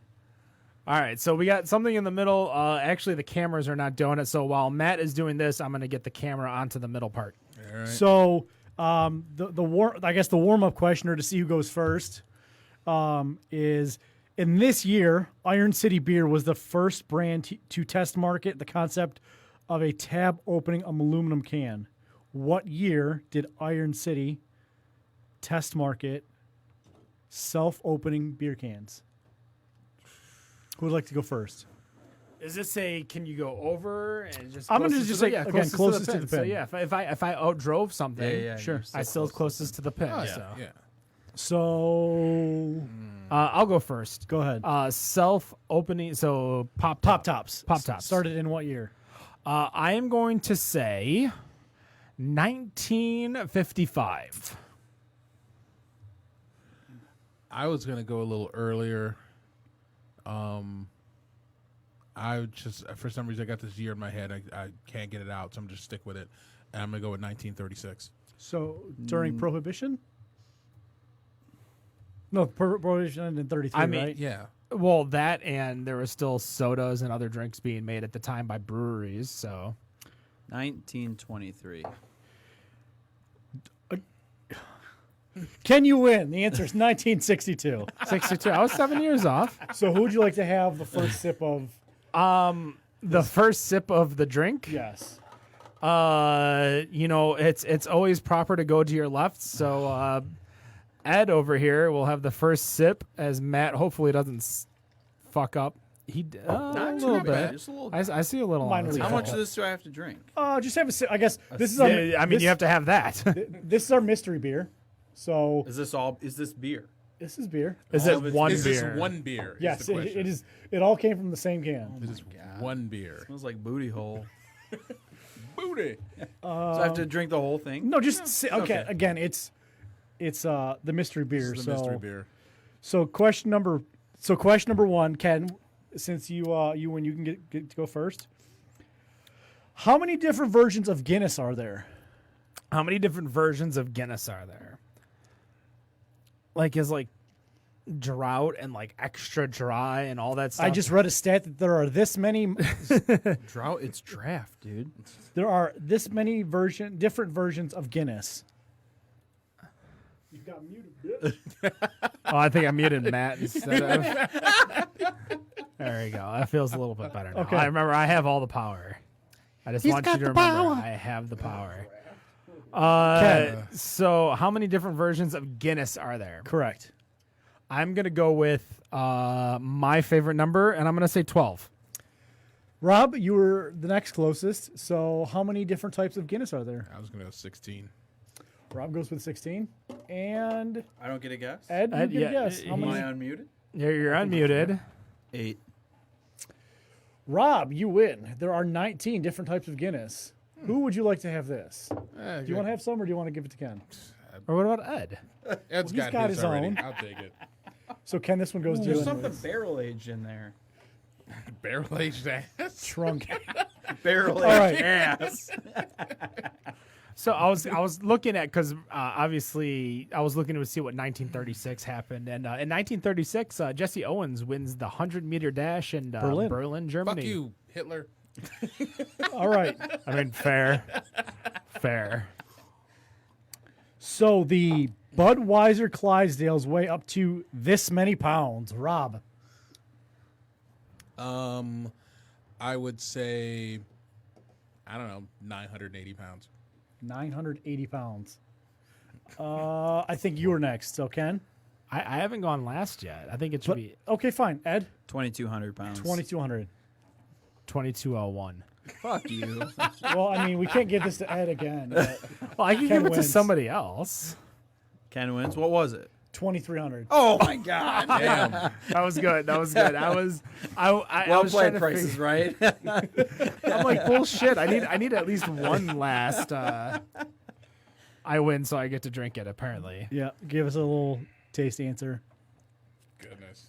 All right, so we got something in the middle. Actually, the cameras are not doing it. So while Matt is doing this, I'm going to get the camera onto the middle part. All right. So the warm up questioner to see who goes first is, in this year, Iron City Beer was the first brand to test market the concept of a tab opening aluminum can. What year did Iron City test market self-opening beer cans? Who would like to go first? Is this can you go over and just? I'm gonna closest just to say, the- again, closest to the So pin. yeah, if I outdrove something, Yeah, sure. you're so I still closest to the pin. Oh, yeah. So. Yeah. So I'll go first. go ahead. Self-opening. So pop Tops. Pop tops. Started in what year? I am going to say 1955. I was gonna go a little earlier. I just for some reason I got this year in my head. I can't get it out, so I'm just stick with it. And I'm gonna go with 1936. So during Prohibition? No, Prohibition ended in 33, I mean, right? Yeah. Well, that and there was still sodas and other drinks being made at the time by breweries. So 1923. Can you win? The answer is 1962. 62. I was 7 years off. So who would you like to have the first sip of? The first sip of the drink. Yes. It's always proper to go to your left. So Ed over here will have the first sip as Matt hopefully doesn't fuck up. He a little bad, bit. just a little I see a little. Mine on will the be How table. much of this do I have to drink? Just have a sip. I guess this is our. Yeah, I mean, you have to have that. This is our mystery beer. So Is this all? Is this beer? this is beer. Is All it of it's one Is beer? this one beer? Yes, Is the question. it is. It all came from the same can. This is one beer. Smells like booty hole. Booty. So I have to drink the whole thing. No, just okay. okay. Again, it's the mystery beer. This is the so mystery beer. So question number one, Ken, since you win, you can get to go first. How many different versions of Guinness are there? How many different versions of Guinness are there? Is drought and extra dry and all that stuff. I just read a stat that there are this many. Drought. It's draft, dude. There are this many different versions of Guinness. You got muted. Oh, I think I muted Matt instead of. There you go. That feels a little bit better now. Okay. I remember I have all the power. I just want you to remember I have the power. So how many different versions of Guinness are there? Correct. I'm going to go with my favorite number, and I'm going to say 12. Rob, you were the next closest. So how many different types of Guinness are there? I was gonna go 16. Rob goes with 16. And I don't get a guess. Ed, you Ed, get a yeah, guess. How Am many? I unmuted? You're unmuted. 8. Rob, you win. There are 19 different types of Guinness. Who would you like to have this? Do you want to have some, or do you want to give it to Ken? Or what about Ed? Ed's he's got his already. own. I'll take it. So Ken, this one goes to you. There's something anyways. barrel aged in there. Barrel aged ass. Trunk. Barrel All right. ass. So I was looking at because obviously I was looking to see what 1936 happened, and in 1936 Jesse Owens wins the 100-meter dash in Berlin, Germany. Fuck you, Hitler. All right. I mean, fair. So the Budweiser Clydesdales weigh up to this many pounds. Rob. I would say, I don't know, 980 pounds. 980 pounds. I think you were next. So Ken. I haven't gone last yet. I think it should But, be okay, fine. Ed. 2,200 pounds. 2,200. 2201. Fuck you. Well, I mean, we can't give this to Ed again. but Well, I can Ken give it to wins. somebody else. Ken wins. What was it? 2,300. Oh my god. Damn. That was good. I was I Well was trying played, to prices figure- right. I'm like bullshit. I need at least one last. I win, so I get to drink it. Apparently, Yeah, give us a little taste answer. Goodness.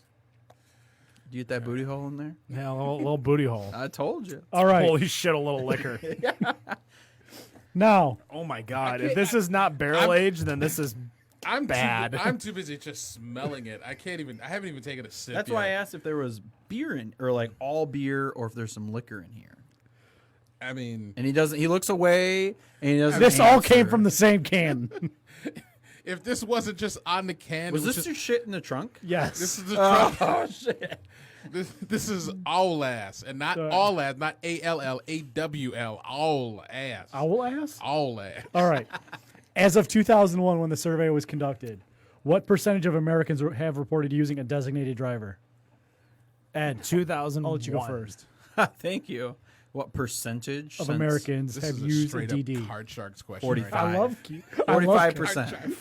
Do you get that booty hole in there? yeah, a little booty hole. I told you. All right. Holy shit, a little liquor. Now, Oh my god! If this is not barrel aged, then this is I'm bad. I'm too busy just smelling it. I haven't even taken a sip. That's yet. why I asked if there was beer in, or like all beer, or if there's some liquor in here. I mean, And he doesn't. He looks away, and he doesn't. this all came answer. from the same can. if this wasn't just on the can, Was it this just, your shit in the trunk? Yes. this is the truck. Oh shit! This is all ass, and not all ass, not ALLAWL, all ass, Owl ass? all ass. All right. As of 2001, when the survey was conducted, what percentage of Americans have reported using a designated driver? Ed, 2001. I'll let you go first. Thank you. What percentage Of since Americans This have is a used a straight DD. up card sharks question. 45. Right I now. love 45%.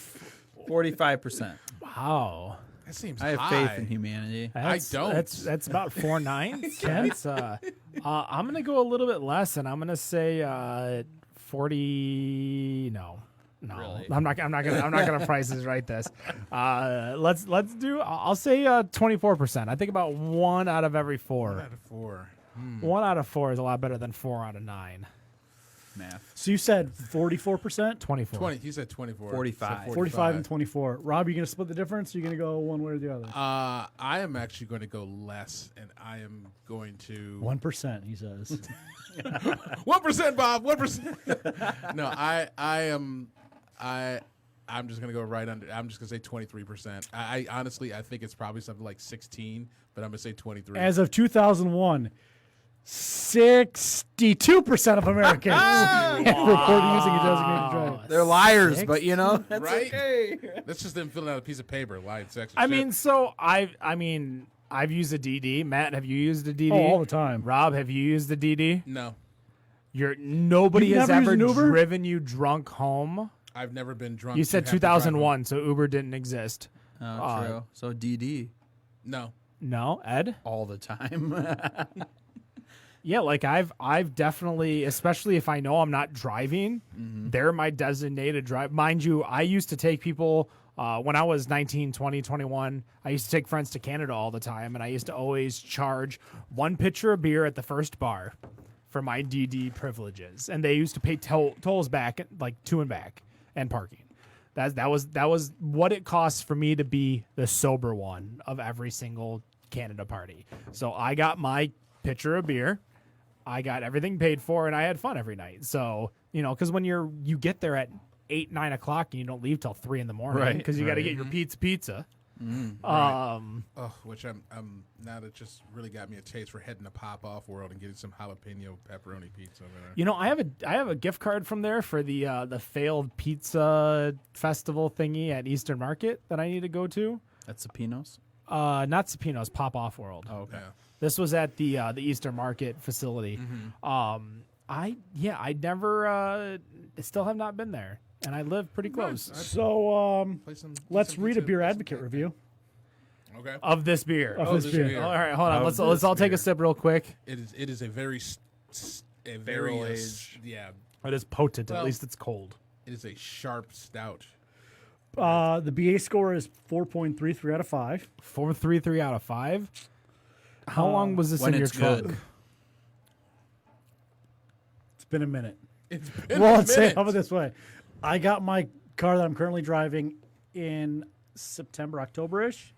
45%. Wow. That seems I have high. faith in humanity. don't. That's about 4 nines. That's, I'm gonna go a little bit less, and I'm gonna say 40. No. Really? I'm not gonna prices right this. Let's do. I'll say 24%. I think about 1 out of every 4. 1 out of 4. 1 out of 4 is a lot better than 4 out of 9. Math. So you said 44%? 24. 20. He said 24. 45. He said 45 and 24. Rob, you going to split the difference? Or you going to go one way or the other? I am actually going to go less, and I am going to 1%, he says. 1%, Bob. 1%. No, I'm just gonna go right under. I'm just gonna say 23%. I honestly, I think it's probably something like 16, but I'm gonna say 23. As of 2001, 62% of Americans reported using a designated driver. They're liars, but you know, that's Right? okay. That's just them filling out a piece of paper, lying sex. I mean, so I've used a DD. Matt, have you used a DD? Oh, all the time. Rob, have you used a DD? no, Nobody You've has never ever used an Uber? driven you drunk home. I've never been drunk. You to said have to drive 2001, so Uber didn't exist. Oh, true. So DD home. No, No, Ed? all the time. Yeah, like I've definitely, especially if I know I'm not driving, they're my designated drive. Mind you, I used to take people when I was 19, 20, 21. I used to take friends to Canada all the time, and I used to always charge 1 pitcher of beer at the first bar for my DD privileges, and they used to pay tolls back, like to and back, and parking. That was what it costs for me to be the sober one of every single Canada party. So I got my pitcher of beer. I got everything paid for, and I had fun every night. So, you know, because when you get there at 8, 9 o'clock, and you don't leave till 3 in the morning, Right, because you got to get your pizza. oh, which I'm now that just really got me a taste for heading to Pop Off World and getting some jalapeno pepperoni pizza over there. You know, I have a gift card from there for the failed pizza festival thingy at Eastern Market that I need to go to. That's Sapinos. Not Supino's, Pop Off World. Oh, okay. Yeah. This was at the Eastern Market facility. I never still have not been there, and I live pretty close So let's read a beer pizza. advocate review Okay. of this beer. of this this beer. beer. All right, hold on. Of Let's all this take beer. a sip real quick. It is a very Barrel-aged. yeah. It is potent. Well- At least it's cold. It is a sharp stout. The BA score is 4.33 out of 5. 4.33 out of 5. How long was this when in your it's trunk? good. been a minute. It's been Well, a let's say, minute. how about this way? I got my car that I'm currently driving in September, October-ish,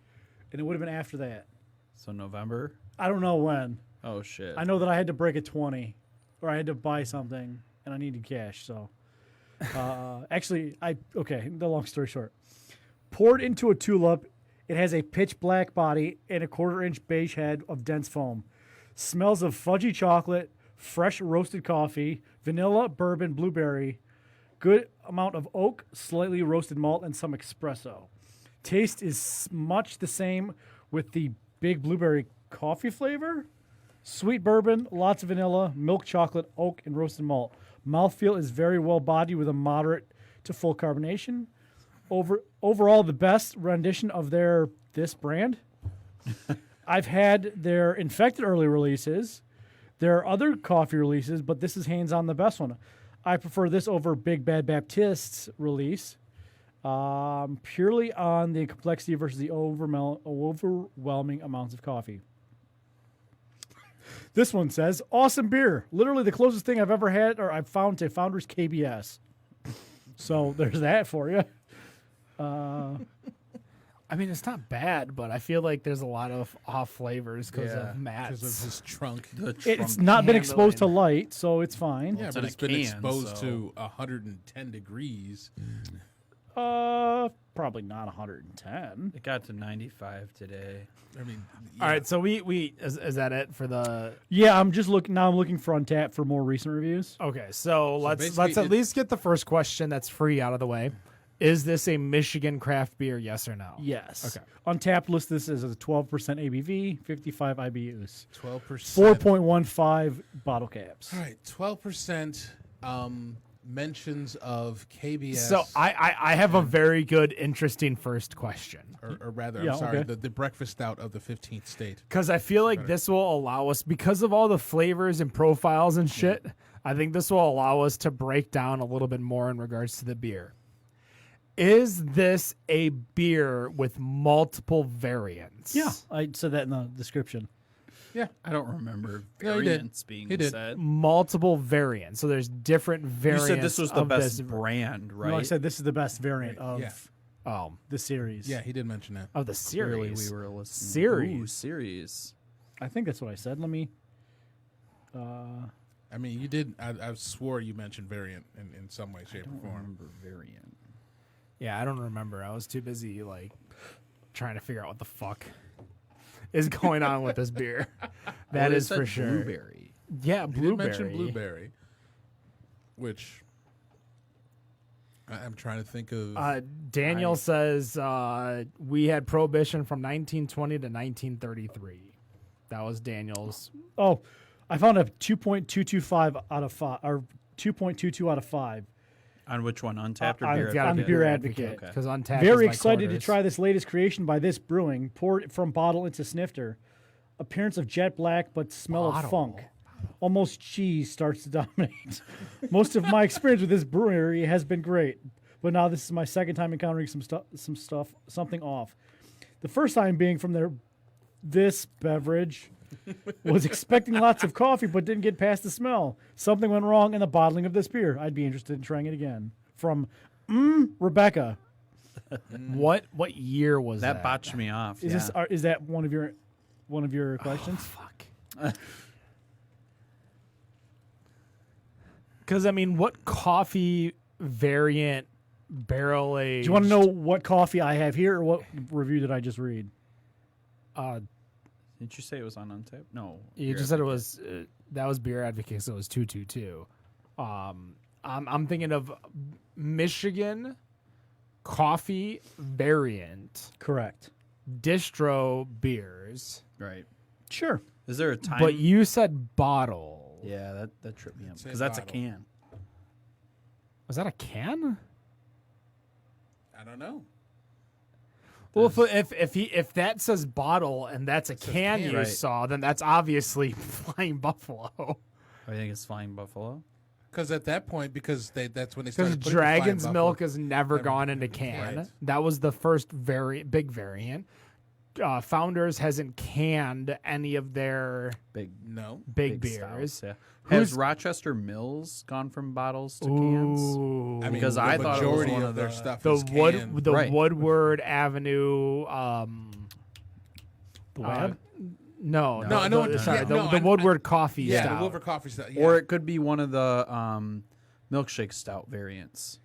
and it would have been after that. So November. I don't know when. Oh shit. I know that I had to break a 20, or I had to buy something, and I needed cash. So, actually, the long story short, poured into a tulip. It has a pitch black body and a 1/4-inch beige head of dense foam. Smells of fudgy chocolate, fresh roasted coffee, vanilla, bourbon, blueberry. Good amount of oak, slightly roasted malt, and some espresso. Taste is much the same with the big blueberry coffee flavor. Sweet bourbon, lots of vanilla, milk chocolate, oak, and roasted malt. Mouthfeel is very well bodied with a moderate to full carbonation. Overall, the best rendition of this brand. I've had their infected early releases. There are other coffee releases, but this is hands on the best one. I prefer this over Big Bad Baptist's release, purely on the complexity versus the overwhelming amounts of coffee. This one says, awesome beer. Literally the closest thing I've ever had or I've found to Founders KBS. So there's that for you. I mean, it's not bad, but I feel like there's a lot of off flavors because Yeah, of Matt's. because of his trunk. It's not been exposed to handling. light, so it's fine. Yeah, it's but in it's a been can, exposed so- to 110 degrees. Probably not 110. It got to 95 today. I mean, All right, so we is that it for the? Yeah, I'm just looking now. I'm looking for Untappd for more recent reviews. Okay, so let's basically at least get the first question that's free out of the way. Is this a Michigan craft beer? Yes or no? Yes. Okay. Untappd lists this as a 12% ABV, 55 IBUs, 12%. 4.15 bottle caps. All right, 12% mentions of KBS. So I have a very good, interesting first question. or rather, Yeah, I'm sorry, okay. the breakfast stout of the 15th state. Because I feel like this will allow us, because of all the flavors and profiles and shit, I think this will allow us to break down a little bit more in regards to the beer. Is this a beer with multiple variants? Yeah, I said that in the description. Yeah. I don't remember No, he did. variants being He did. said. Multiple variants. So there's different You variants. said this was the of best this- brand, right? No, I said this is the best variant of Yeah. the series. Yeah, he did mention that. of the Clearly series. we were listening. Series. Ooh, series. I think that's what I said. Let me. I mean, you did. I swore you mentioned variant in some way, shape, or form. Remember variant. Yeah, I don't remember. I was too busy trying to figure out what the fuck is going on with this beer. That Well, is it for said sure. Blueberry. Yeah, He blueberry. did mention blueberry, which I'm trying to think of. Daniel says we had prohibition from 1920 to 1933. That was Daniel's. Oh, I found a 2.225 out of 5, or 2.22 out of 5. On which one? Untapped or on- Beer on Advocate? Beer Advocate. Okay. Because Untappd Very is my excited to quarters. try this latest creation by this brewing. Poured from bottle into snifter. Appearance of jet black, but smell of funk. Almost cheese starts to dominate. Most of my experience with this brewery has been great, but now this is my second time encountering something off. The first time being from this beverage. Was expecting lots of coffee, but didn't get past the smell. Something went wrong in the bottling of this beer. I'd be interested in trying it again. From Rebecca. What year was that? That botched me off. Is yeah. this is that one of your questions? Fuck. Because I mean, what coffee variant barrel aged? Do you want to know what coffee I have here, or what review did I just read? Didn't you say it was on Untappd? No. You Beer just said it Advocate. was that was Beer Advocate, so it was 222. I'm thinking of Michigan coffee variant Correct. distro beers, Right. Sure. Is there a time? but you said bottle. Yeah, that tripped me up Say because that's bottle. a can. Was that a can? I don't know. Well, if that says bottle and that's a can can. you Right. saw, then that's obviously Flying Buffalo. I think it's Flying Buffalo. Because at that point, that's when they Because started putting the Flying Dragon's Buffalo- Milk has never gone into can. Right. That was the first big variant. Founders hasn't canned any of their Big big stouts, beers. yeah. Has Rochester Mills gone from bottles to cans? Ooh. I mean, Because the I thought it was majority one of of their the- stuff the is canned. Right. Woodward Avenue. The Lab? No, No, I know what- sorry, yeah, the, no, the I- Woodward coffee Yeah, stout. the Wilbur coffee stuff. Yeah. Or it could be one of the milkshake stout variants.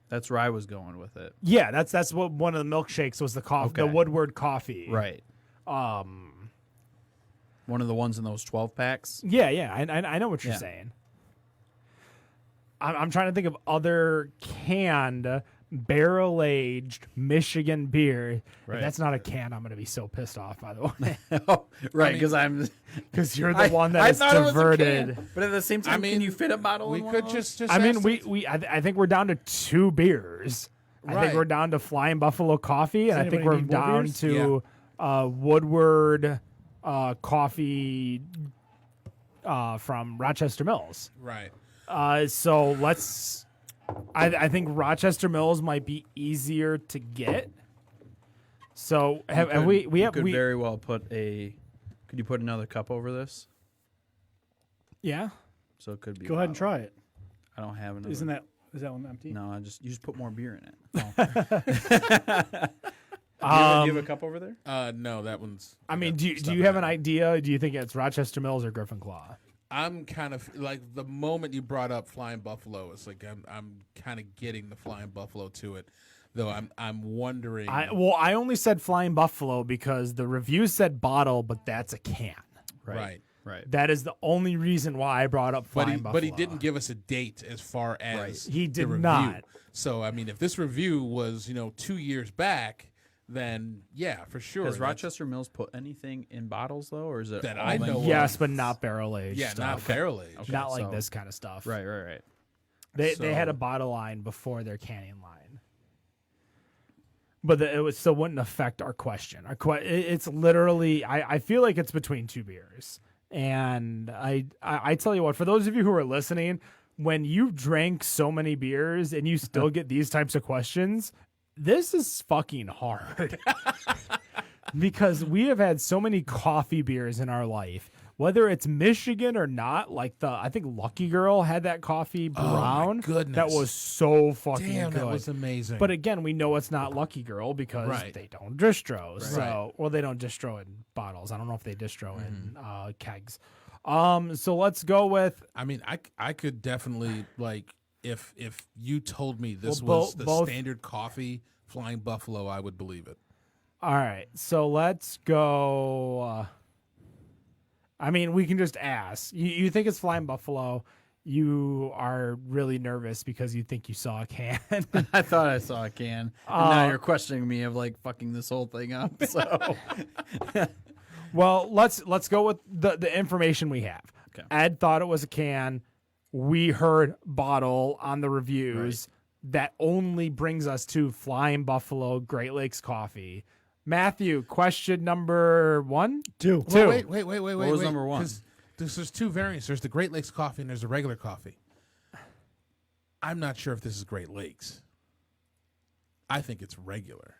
That's where I was going with it. Yeah, that's what one of the milkshakes was, the coffee, the Okay. Woodward coffee. Right. One of the ones in those 12 packs. Yeah, I know what you're Yeah. saying. I'm trying to think of other canned barrel aged Michigan beer. Right. If that's not a can, I'm gonna be so pissed off. By the way, Oh, right, because I'm because you're the one that I is thought it was a diverted. can, but at the same time, I mean, can you fit a bottle we in one could of those? just I mean, ask I think we're down to 2 beers. I think Right. we're down to Flying Buffalo Coffee, and I think anybody we're need more down beers? to Woodward coffee from Rochester Mills. right. So let's. I think Rochester Mills might be easier to get. So have we have could we very well put a. Could you put another cup over this? yeah. So it could be. Go ahead and try it. I don't have another. Is that one empty? No, you just put more beer in it. Oh. Do you have a cup over there? No, that one's. I mean, do stuff you in have it. an idea? Do you think it's Rochester Mills or Griffin Claw? I'm kind of like the moment you brought up Flying Buffalo, it's like I'm kind of getting the Flying Buffalo to it, though. I'm wondering. I only said Flying Buffalo because the review said bottle, but that's a can. right. Right. That is the only reason why I brought up Flying Buffalo. But he didn't give us a date as far as Right. He the did review. not. So I mean, if this review was 2 years back, then yeah, for sure. Has that's- Rochester Mills put anything in bottles though, or is it That all I in- know of. Yes, but not barrel aged. Yeah, not barrel aged. Not like so- this kind of stuff. Right. They had a So- bottle line before their canning line, but it still wouldn't affect our question. It's literally I feel like it's between 2 beers, and I tell you what, for those of you who are listening, when you drank so many beers and you still get these types of questions, this is fucking hard. Because we have had so many coffee beers in our life, whether it's Michigan or not. Like I think Lucky Girl had that coffee brown. goodness. That was so fucking Damn, good. that was amazing. But again, we know it's not Lucky Girl because Right. they don't distro. So, Right. well, they don't distro in bottles. I don't know if they distro in kegs. So let's go with I mean, I could definitely like if you told me this Well, was the both- standard coffee Flying Buffalo, I would believe it. all right. So let's go. I mean, we can just ask. You think it's Flying Buffalo? You are really nervous because you think you saw a can. I thought I saw a can, and now you're questioning me of like fucking this whole thing up. So Well, let's go with the information we have. Okay. Ed thought it was a can. We heard bottle on the reviews. That only brings us to Flying Buffalo Great Lakes Coffee. Matthew, question number 1? 2. Two. Wait. What was number one? There's 2 variants. There's the Great Lakes coffee and there's the regular coffee. I'm not sure if this is Great Lakes. I think it's regular.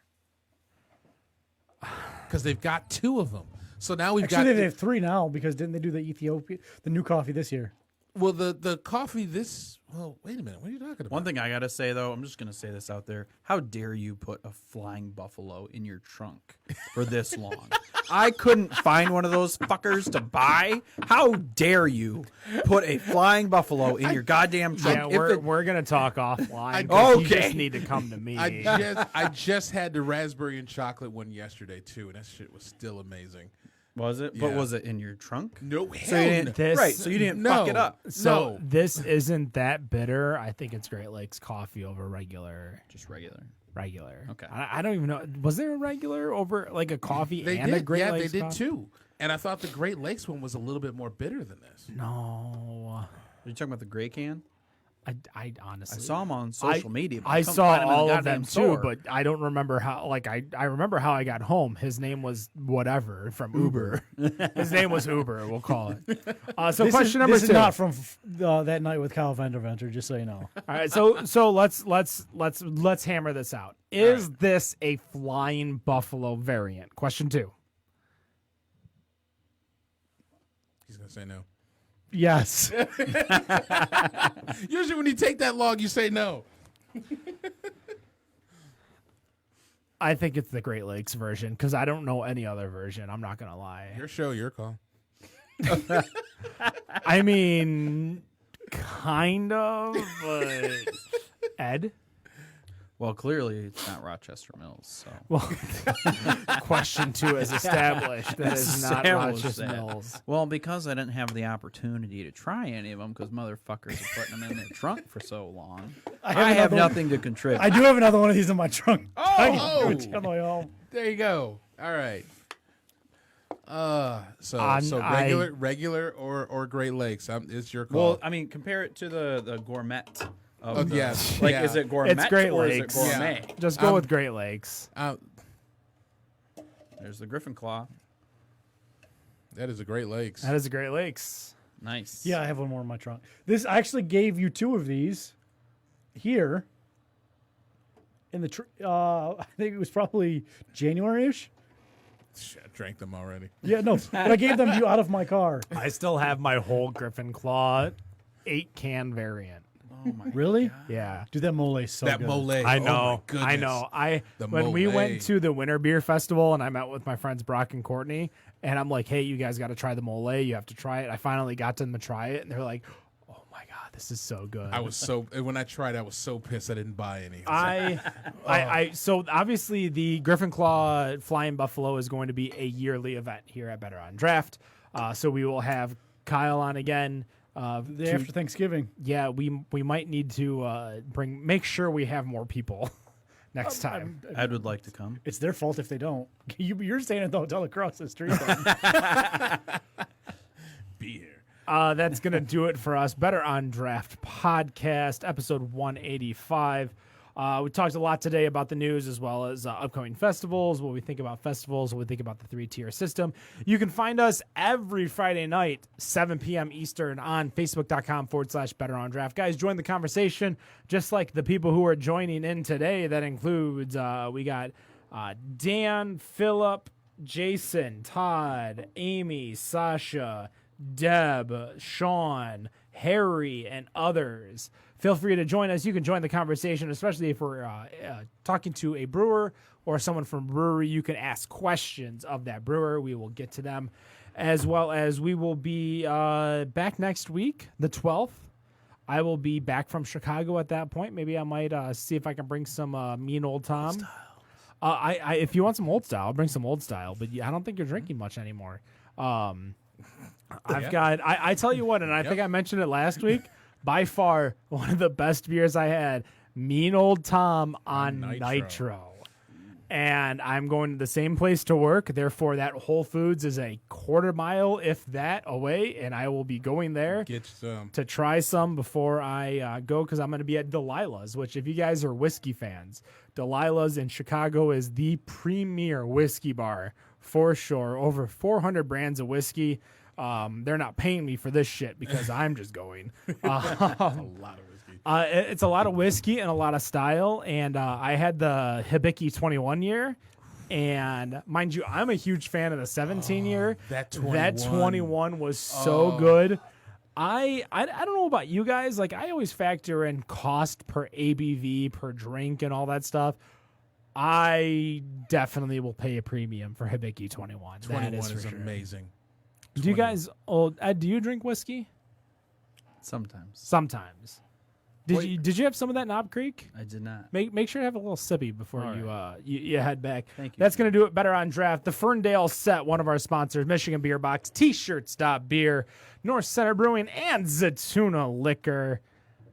Because they've got 2 of them. So now we've Actually, got they have 3 now because didn't they do the new coffee this year? well the coffee wait a minute. What are you talking about? one thing I gotta say though, I'm just gonna say this out there: how dare you put a Flying Buffalo in your trunk for this long? I couldn't find one of those fuckers to buy. How dare you put a Flying Buffalo in your goddamn trunk? Yeah, If it- we're gonna talk offline. 'cause You Okay. just need to come to me. I just had the raspberry and chocolate one yesterday too, and that shit was still amazing. was it? Yeah. But was it in your trunk? No, So you hell didn't, This- right? So you didn't no. fuck it up. so no. this isn't that bitter. I think it's Great Lakes Coffee over regular. Just regular. Okay. I don't even know. Was there a regular over like a coffee They and did. a Great Yeah, Lakes they did coffee? too. And I thought the Great Lakes one was a little bit more bitter than this. No. Are you talking about the gray can? I honestly I saw them on social media. But I couldn't saw find 'em in the all of goddamn them store. too, but I don't remember how. Like I remember how I got home. His name was whatever from Uber. His name was Uber. We'll call it. So This question number is 2. not from that night with Kyle Venture, just so you know. All right, so let's hammer this out. Is this a Flying Buffalo variant? Question 2. He's gonna say no. Yes. Usually, when you take that long, you say no. I think it's the Great Lakes version because I don't know any other version. I'm not gonna lie. Your show, your call. I mean, kind of, but Ed. Well, clearly it's not Rochester Mills. So Well, question 2 is established. That is not Established Rochester that. Mills. Well, because I didn't have the opportunity to try any of them because motherfuckers are putting them in their trunk for so long. I have another one. nothing to contribute. I do have another one of these in my trunk. Oh! On my way home. There you go. All right. So I- regular or Great Lakes. It's your call. Well, I mean, compare it to the gourmet. Of the, yes. Like, Yeah. is it gourmet It's Great or Lakes. is it gourmet? Just go with Great Lakes. There's the Griffin Claw. That is a Great Lakes. That is a Great Lakes. Nice. Yeah, I have one more in my trunk. This I actually gave you 2 of these here in the I think it was probably January-ish. Shit, I drank them already. Yeah, no, but I gave them to you out of my car. I still have my whole Griffin Claw 8-can variant. Oh my. Really? Yeah. Dude, that mole is so That good. mole. I Oh my know. goodness. I know. The When we mole. went to the Winter Beer Festival and I met with my friends Brock and Courtney, and I'm like, hey, you guys got to try the mole. You have to try it. I finally got them to try it, and they're like, oh my God, this is so good. I was so when I tried, I was so pissed I didn't buy any. So obviously the Griffin Claw Flying Buffalo is going to be a yearly event here at Better on Draft. So we will have Kyle on again. The day after Thanksgiving. Yeah, we might need to make sure we have more people next time. Ed would like to come. It's their fault if they don't. You're staying at the hotel across the street. Be here. That's going to do it for us. Better on Draft podcast, episode 185. We talked a lot today about the news as well as upcoming festivals, what we think about festivals, what we think about the 3-tier system. You can find us every Friday night, 7 p.m. Eastern on Facebook.com/Better on Draft. Guys, join the conversation just like the people who are joining in today. That includes, we got Dan, Phillip, Jason, Todd, Amy, Sasha, Deb, Sean, Harry, and others. Feel free to join us. You can join the conversation, especially if we're talking to a brewer or someone from brewery. You can ask questions of that brewer. We will get to them, as well as we will be back next week, the 12th. I will be back from Chicago at that point. Maybe I might see if I can bring some Mean Old Tom. If you want some old style, I'll bring some old style. But I don't think you're drinking much anymore. I've got. I tell you what, and I think I mentioned it last week. By far, one of the best beers I had, Mean Old Tom on Nitro. And I'm going to the same place to work. Therefore, that Whole Foods is a quarter mile, if that, away. And I will be going there Get some. to try some before I go because I'm going to be at Delilah's, which if you guys are whiskey fans, Delilah's in Chicago is the premier whiskey bar for sure. Over 400 brands of whiskey. They're not paying me for this shit because I'm just going. A lot of whiskey. It's a lot of whiskey and a lot of style. And I had the Hibiki 21 year. And mind you, I'm a huge fan of the 17 year. That 21. That 21 was so good. I don't know about you guys. Like, I always factor in cost per ABV per drink and all that stuff. I definitely will pay a premium for Hibiki 21. 21 that is, is for sure. amazing. Do you guys, Ed, do you drink whiskey? Sometimes. Sometimes. Did you have some of that Knob Creek? I did not. Make sure to have a little sippy before you head back. Thank you. That's going to do it. Better on Draft. The Ferndale Set, one of our sponsors, Michigan Beer Box, T-Shirts.beer, North Center Brewing, and Zatuna Liquor.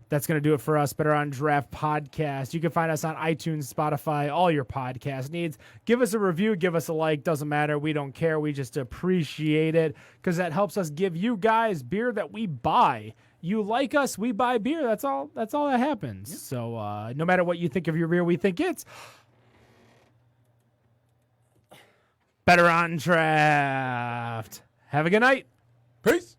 That's going to do it for us. Better on Draft podcast. You can find us on iTunes, Spotify, all your podcast needs. Give us a review. Give us a like. Doesn't matter. We don't care. We just appreciate it because that helps us give you guys beer that we buy. You like us, we buy beer. That's all that happens. Yep. So no matter what you think of your beer, we think it's Better on Draft. Have a good night. Peace.